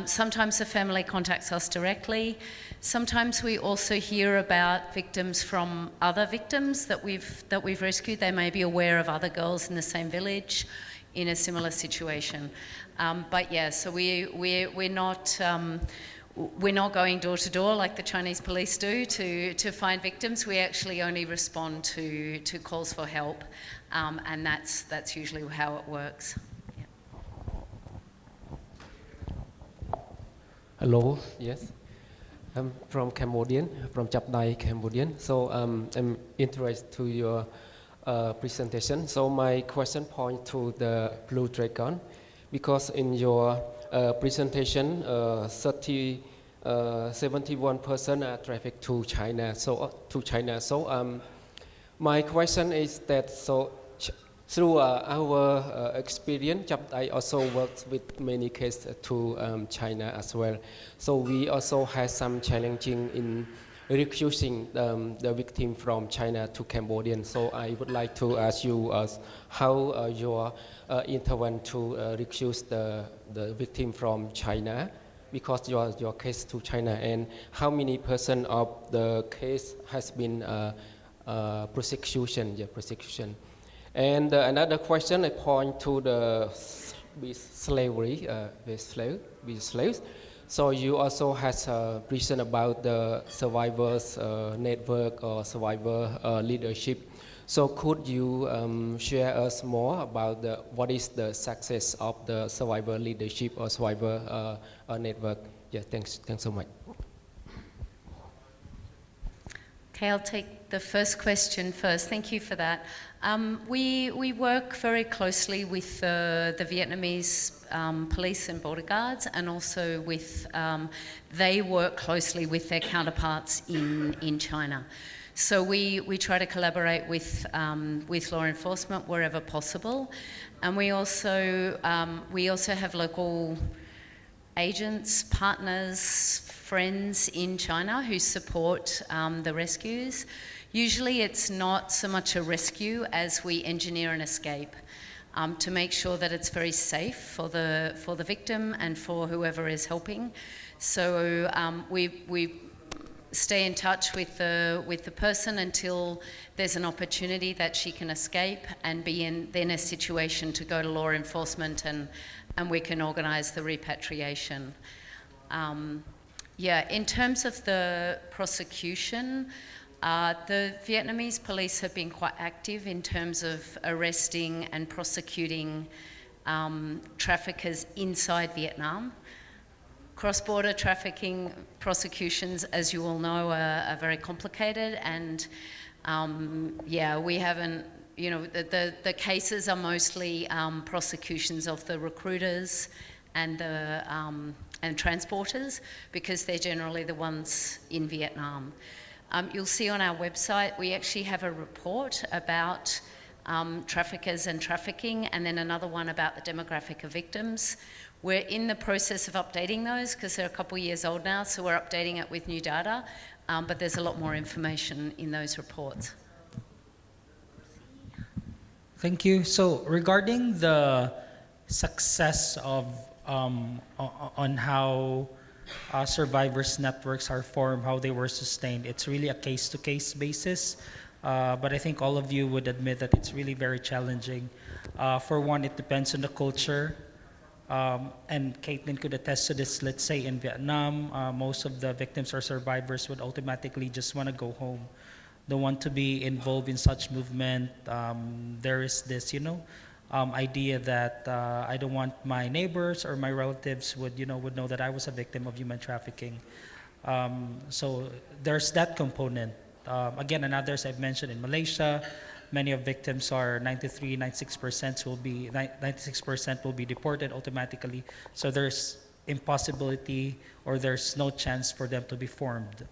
Sometimes the family contacts us directly. Sometimes we also hear about victims from other victims that we've rescued. They may be aware of other girls in the same village in a similar situation. But yeah, so we're not going door to door like the Chinese police do to find victims. We actually only respond to calls for help, and that's usually how it works. Yeah. Hello, yes. I'm from Cambodian, from Chap Dai, Cambodian. So I'm interested to your presentation. So my question points to the Blue Dragon, because in your presentation, 71% are trafficked to China. So my question is that through our experience, Chap Dai also works with many cases to China as well. So we also had some challenging in recruiting the victim from China to Cambodian. So I would like to ask you how your intervene to recruit the victim from China, because your case to China, and how many % of the case has been prosecution. And another question, I point to the slavery, with slaves. So you also has a reason about the survivors network or survivor leadership. So could you share us more about what is the success of the survivor leadership or survivor network? Yeah, thanks so much. Okay, I'll take the first question first. Thank you for that. We work very closely with the Vietnamese police and border guards, and also with they work closely with their counterparts in China. So we try to collaborate with law enforcement wherever possible, and we also have local agents, partners, friends in China who support the rescues. Usually it's not so much a rescue as we engineer an escape to make sure that it's very safe for the victim and for whoever is helping. So we stay in touch with the person until there's an opportunity that she can escape and be in then a situation to go to law enforcement, and we can organise the repatriation. In terms of the prosecution, the Vietnamese police have been quite active in terms of arresting and prosecuting traffickers inside Vietnam. Cross-border trafficking prosecutions, as you all know, are very complicated, and we haven't you know, the cases are mostly prosecutions of the recruiters and the and transporters, because they're generally the ones in Vietnam. You'll see on our website we actually have a report about traffickers and trafficking, and then another one about the demographic of victims. We're in the process of updating those because they're a couple years old now, so we're updating it with new data, but there's a lot more information in those reports. Thank you. So regarding the success of on how survivors networks are formed, how they were sustained, it's really a case-to-case basis. But I think all of you would admit that it's really very challenging. For one, it depends on the culture. And Caitlin could attest to this. Let's say in Vietnam, most of the victims or survivors would automatically just want to go home. Don't want to be involved in such movement. There is this, idea that I don't want my neighbors or my relatives would know that I was a victim of human trafficking. So there's that component. Again, and others I've mentioned in Malaysia, many of victims are 96% will be deported automatically. So there's impossibility, or there's no chance for them to be formed.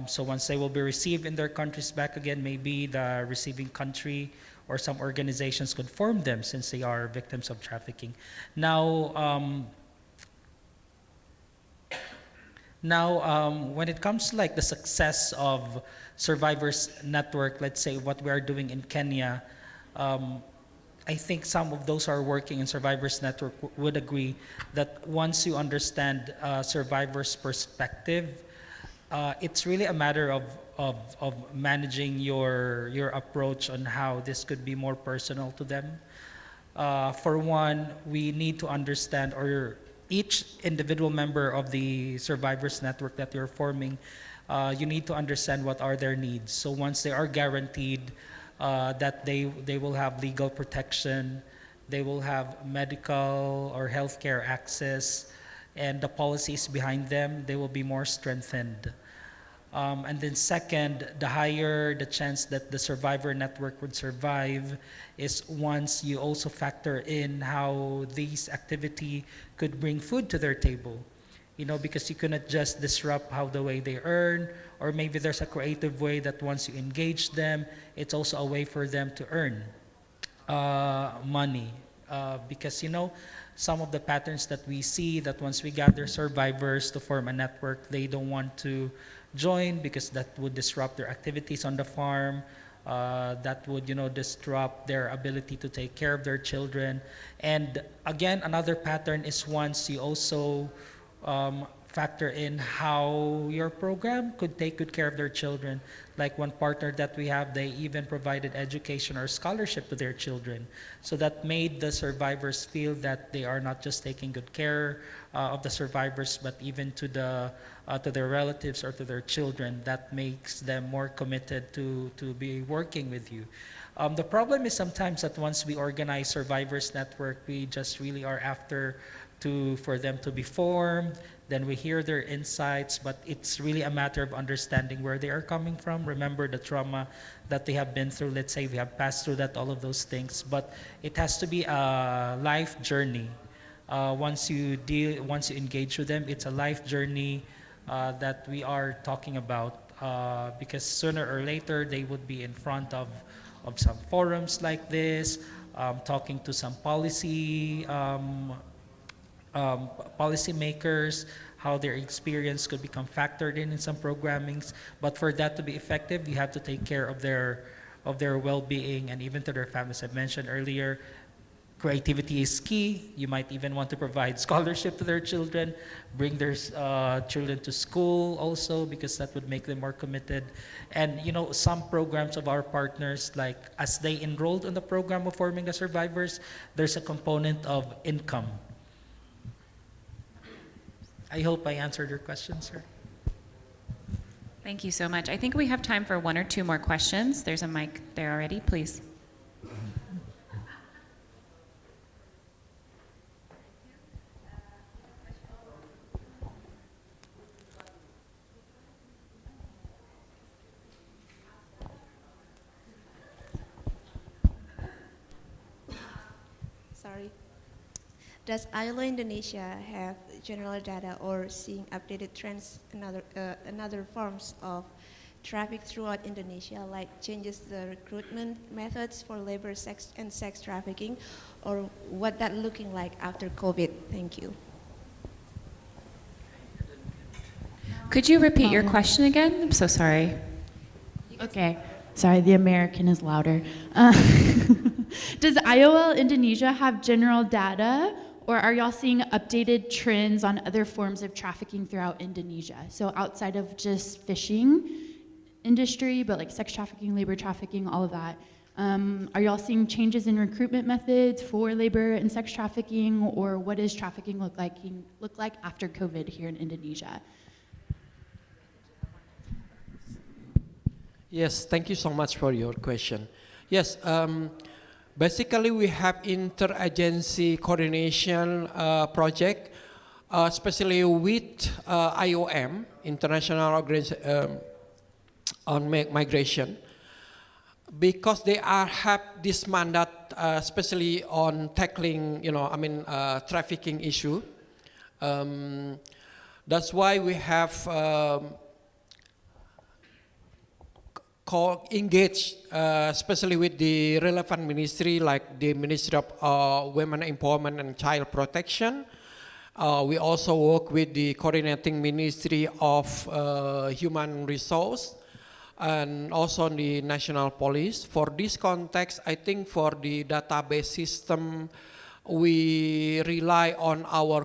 So once they will be received in their countries back again, maybe the receiving country or some organizations could form them since they are victims of trafficking. Now, when it comes to like the success of Survivors Network, let's say what we are doing in Kenya, I think some of those who are working in Survivors Network would agree that once you understand survivors' perspective, it's really a matter of managing your approach on how this could be more personal to them. For one, we need to understand, or each individual member of the Survivors Network that you're forming, you need to understand what are their needs. So once they are guaranteed that they will have legal protection, they will have medical or healthcare access, and the policies behind them, they will be more strengthened. And then second, the higher the chance that the survivor network would survive is once you also factor in how these activity could bring food to their table. Because you cannot just disrupt how the way they earn, or maybe there's a creative way that once you engage them, it's also a way for them to earn money. Because some of the patterns that we see, that once we gather survivors to form a network, they don't want to join because that would disrupt their activities on the farm. That would disrupt their ability to take care of their children. And again, another pattern is once you also factor in how your program could take good care of their children. Like one partner that we have, they even provided education or scholarship to their children. So that made the survivors feel that they are not just taking good care of the survivors, but even to their relatives or to their children. That makes them more committed to be working with you. The problem is sometimes that once we organize Survivors Network, we just really are after for them to be formed. Then we hear their insights, but it's really a matter of understanding where they are coming from. Remember the trauma that they have been through. Let's say we have passed through that, all of those things, but it has to be a life journey. Once you engage with them, it's a life journey that we are talking about, because sooner or later they would be in front of some forums like this, talking to some policymakers, how their experience could become factored in some programmings. But for that to be effective, you have to take care of their well-being and even to their families. I mentioned earlier, creativity is key. You might even want to provide scholarship to their children, bring their children to school also, because that would make them more committed. And some programs of our partners, like as they enrolled in the program of forming the survivors, there's a component of income. I hope I answered your question, sir. Thank you so much. I think we have time for one or two more questions. There's a mic there already, please. sorry. Does ILO Indonesia have general data or seeing updated trends in other forms of traffic throughout Indonesia, like changes the recruitment methods for labor, sex, and sex trafficking, or what that looking like after COVID? Thank you. Could you repeat your question again? I'm so sorry. Okay, sorry, the American is louder. Does IOL Indonesia have general data, or are y'all seeing updated trends on other forms of trafficking throughout Indonesia? So outside of just fishing industry, but like sex trafficking, labor trafficking, all of that. Are y'all seeing changes in recruitment methods for labor and sex trafficking, or what does trafficking look like after COVID here in Indonesia? Yes, thank you so much for your question. Yes, basically we have interagency coordination project, especially with IOM, International Organization on Migration, because they have this mandate, especially on tackling, trafficking issue. That's why we have engage, especially with the relevant ministry, like the Ministry of Women Empowerment and Child Protection. We also work with the coordinating Ministry of Human Resource and also the National Police. For this context, I think for the database system, we rely on our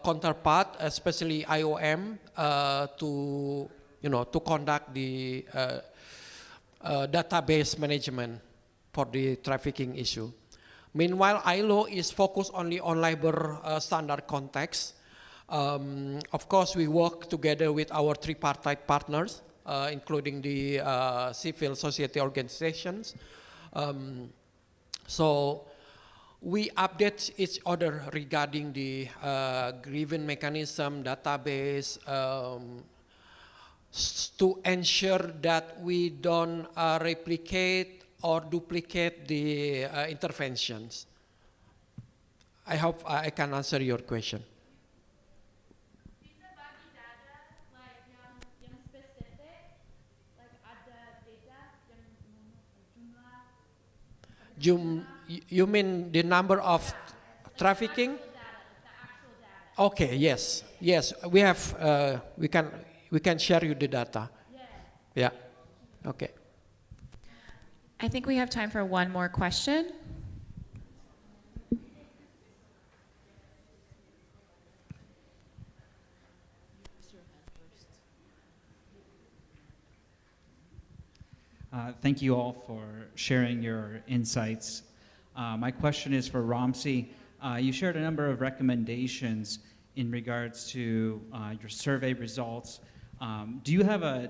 counterpart, especially IOM, to conduct the database management for the trafficking issue. Meanwhile, ILO is focused only on labor standard context. Of course, we work together with our tripartite partners, including the civil society organizations. So we update each other regarding the grievance mechanism, database, to ensure that we don't replicate or duplicate the interventions. I hope I can answer your question. Bisa bagi data like yang spesifik, like ada data yang jumlah. You mean the number of trafficking? The actual data. Okay. Yes. We have. We can share you the data. Yeah. Okay. I think we have time for one more question. Thank you all for sharing your insights. My question is for Ramsey. You shared a number of recommendations in regards to your survey results. Do you have an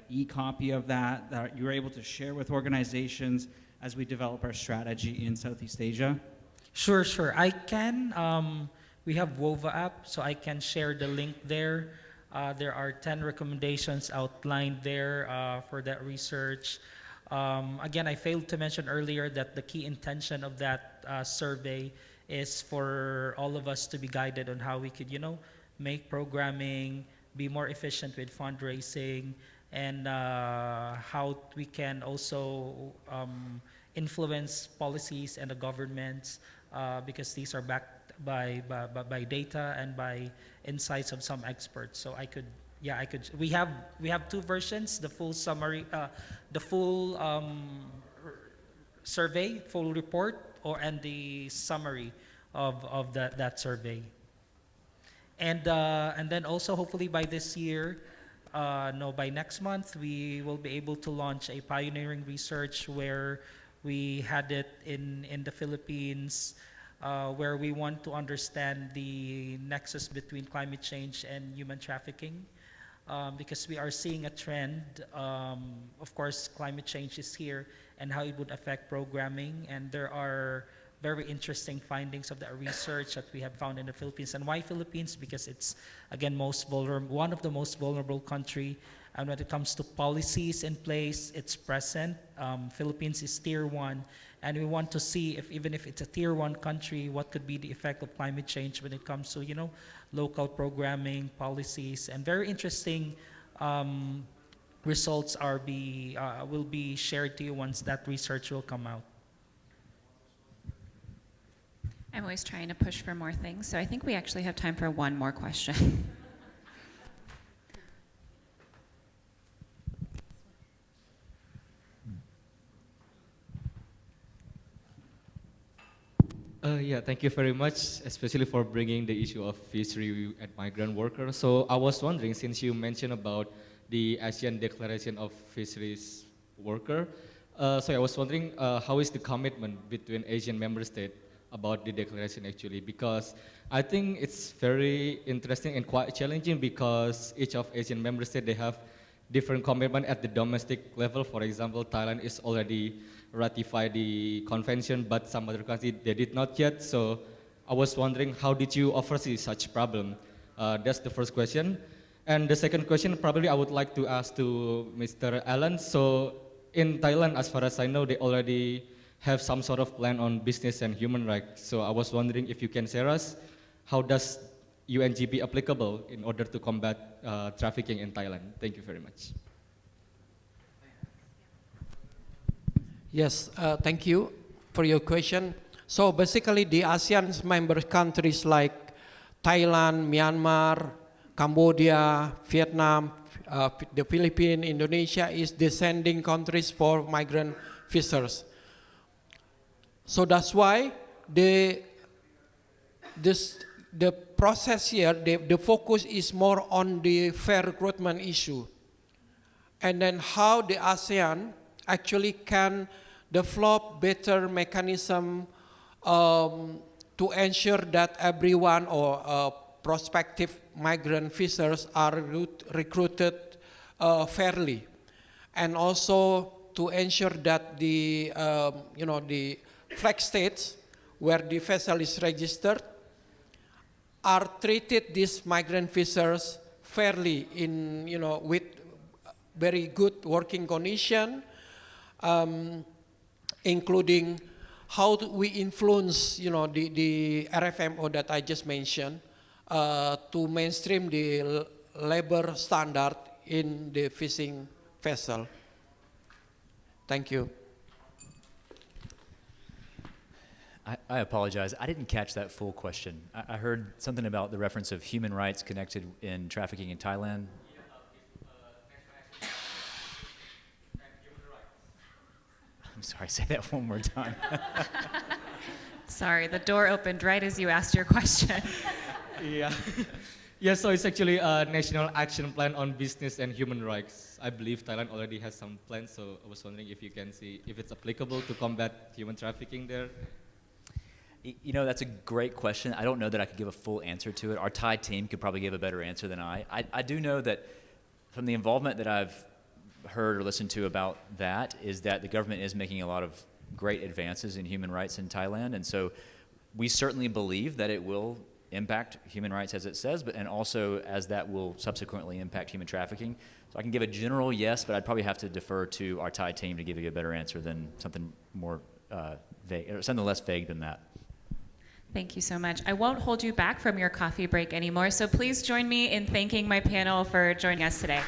e-copy of that you're able to share with organizations as we develop our strategy in Southeast Asia? Sure. I can. We have WOVA app, so I can share the link there. There are 10 recommendations outlined there for that research. Again, I failed to mention earlier that the key intention of that survey is for all of us to be guided on how we could, make programming, be more efficient with fundraising, and how we can also influence policies and the governments, because these are backed by data and by insights of some experts. So I could. We have two versions: the full summary, the full survey, full report, and the summary of that survey. And then also hopefully by this year, by next month, we will be able to launch a pioneering research where we had it in the Philippines, where we want to understand the nexus between climate change and human trafficking, because we are seeing a trend. Of course, climate change is here and how it would affect programming, and there are very interesting findings of that research that we have found in the Philippines. And why Philippines? Because it's, again, one of the most vulnerable country. And when it comes to policies in place, it's present. Philippines is tier 1, And we want to see if even if it's a tier 1 country, what could be the effect of climate change when it comes to, local programming, policies, and very interesting results will be shared to you once that research will come out. I'm always trying to push for more things, so I think we actually have time for one more question. Yeah, thank you very much, especially for bringing the issue of fishery and migrant workers. So I was wondering, since you mentioned about the ASEAN Declaration of Fisheries Worker, so I was wondering how is the commitment between Asian member states about the declaration actually? Because I think it's very interesting and quite challenging because each of Asian member states, they have different commitment at the domestic level. For example, Thailand is already ratified the convention, but some other countries, they did not yet. So I was wondering, how did you oversee such problem? That's the first question. And the second question, probably I would like to ask to Mr. Allen. So in Thailand, as far as I know, they already have some sort of plan on business and human rights. So I was wondering if you can share us, how does UNGP applicable in order to combat trafficking in Thailand? Thank you very much. Yes, thank you for your question. So basically the ASEAN member countries like Thailand, Myanmar, Cambodia, Vietnam, the Philippines, Indonesia is descending countries for migrant fishers. So that's why the process here, the focus is more on the fair recruitment issue. And then how the ASEAN actually can develop better mechanism to ensure that everyone or prospective migrant fishers are recruited fairly, and also to ensure that the the flag states where the vessel is registered are treated these migrant fishers fairly in with very good working condition, including how do we influence the RFMO that I just mentioned to mainstream the labor standard in the fishing vessel. Thank you. I apologize. I didn't catch that full question. I heard something about the reference of human rights connected in trafficking in Thailand. I'm sorry, say that one more time. Sorry, the door opened right as you asked your question. Yeah. Yeah, so it's actually a national action plan on business and human rights. I believe Thailand already has some plans, so I was wondering if you can see if it's applicable to combat human trafficking there. That's a great question. I don't know that I could give a full answer to it. Our Thai team could probably give a better answer than I. I do know that from the involvement that I've heard or listened to about that is that the government is making a lot of great advances in human rights in Thailand. And so we certainly believe that it will impact human rights as it says, and also as that will subsequently impact human trafficking. So I can give a general yes, but I'd probably have to defer to our Thai team to give you a better answer than something more vague, or something less vague than that. Thank you so much. I won't hold you back from your coffee break anymore, so please join me in thanking my panel for joining us today.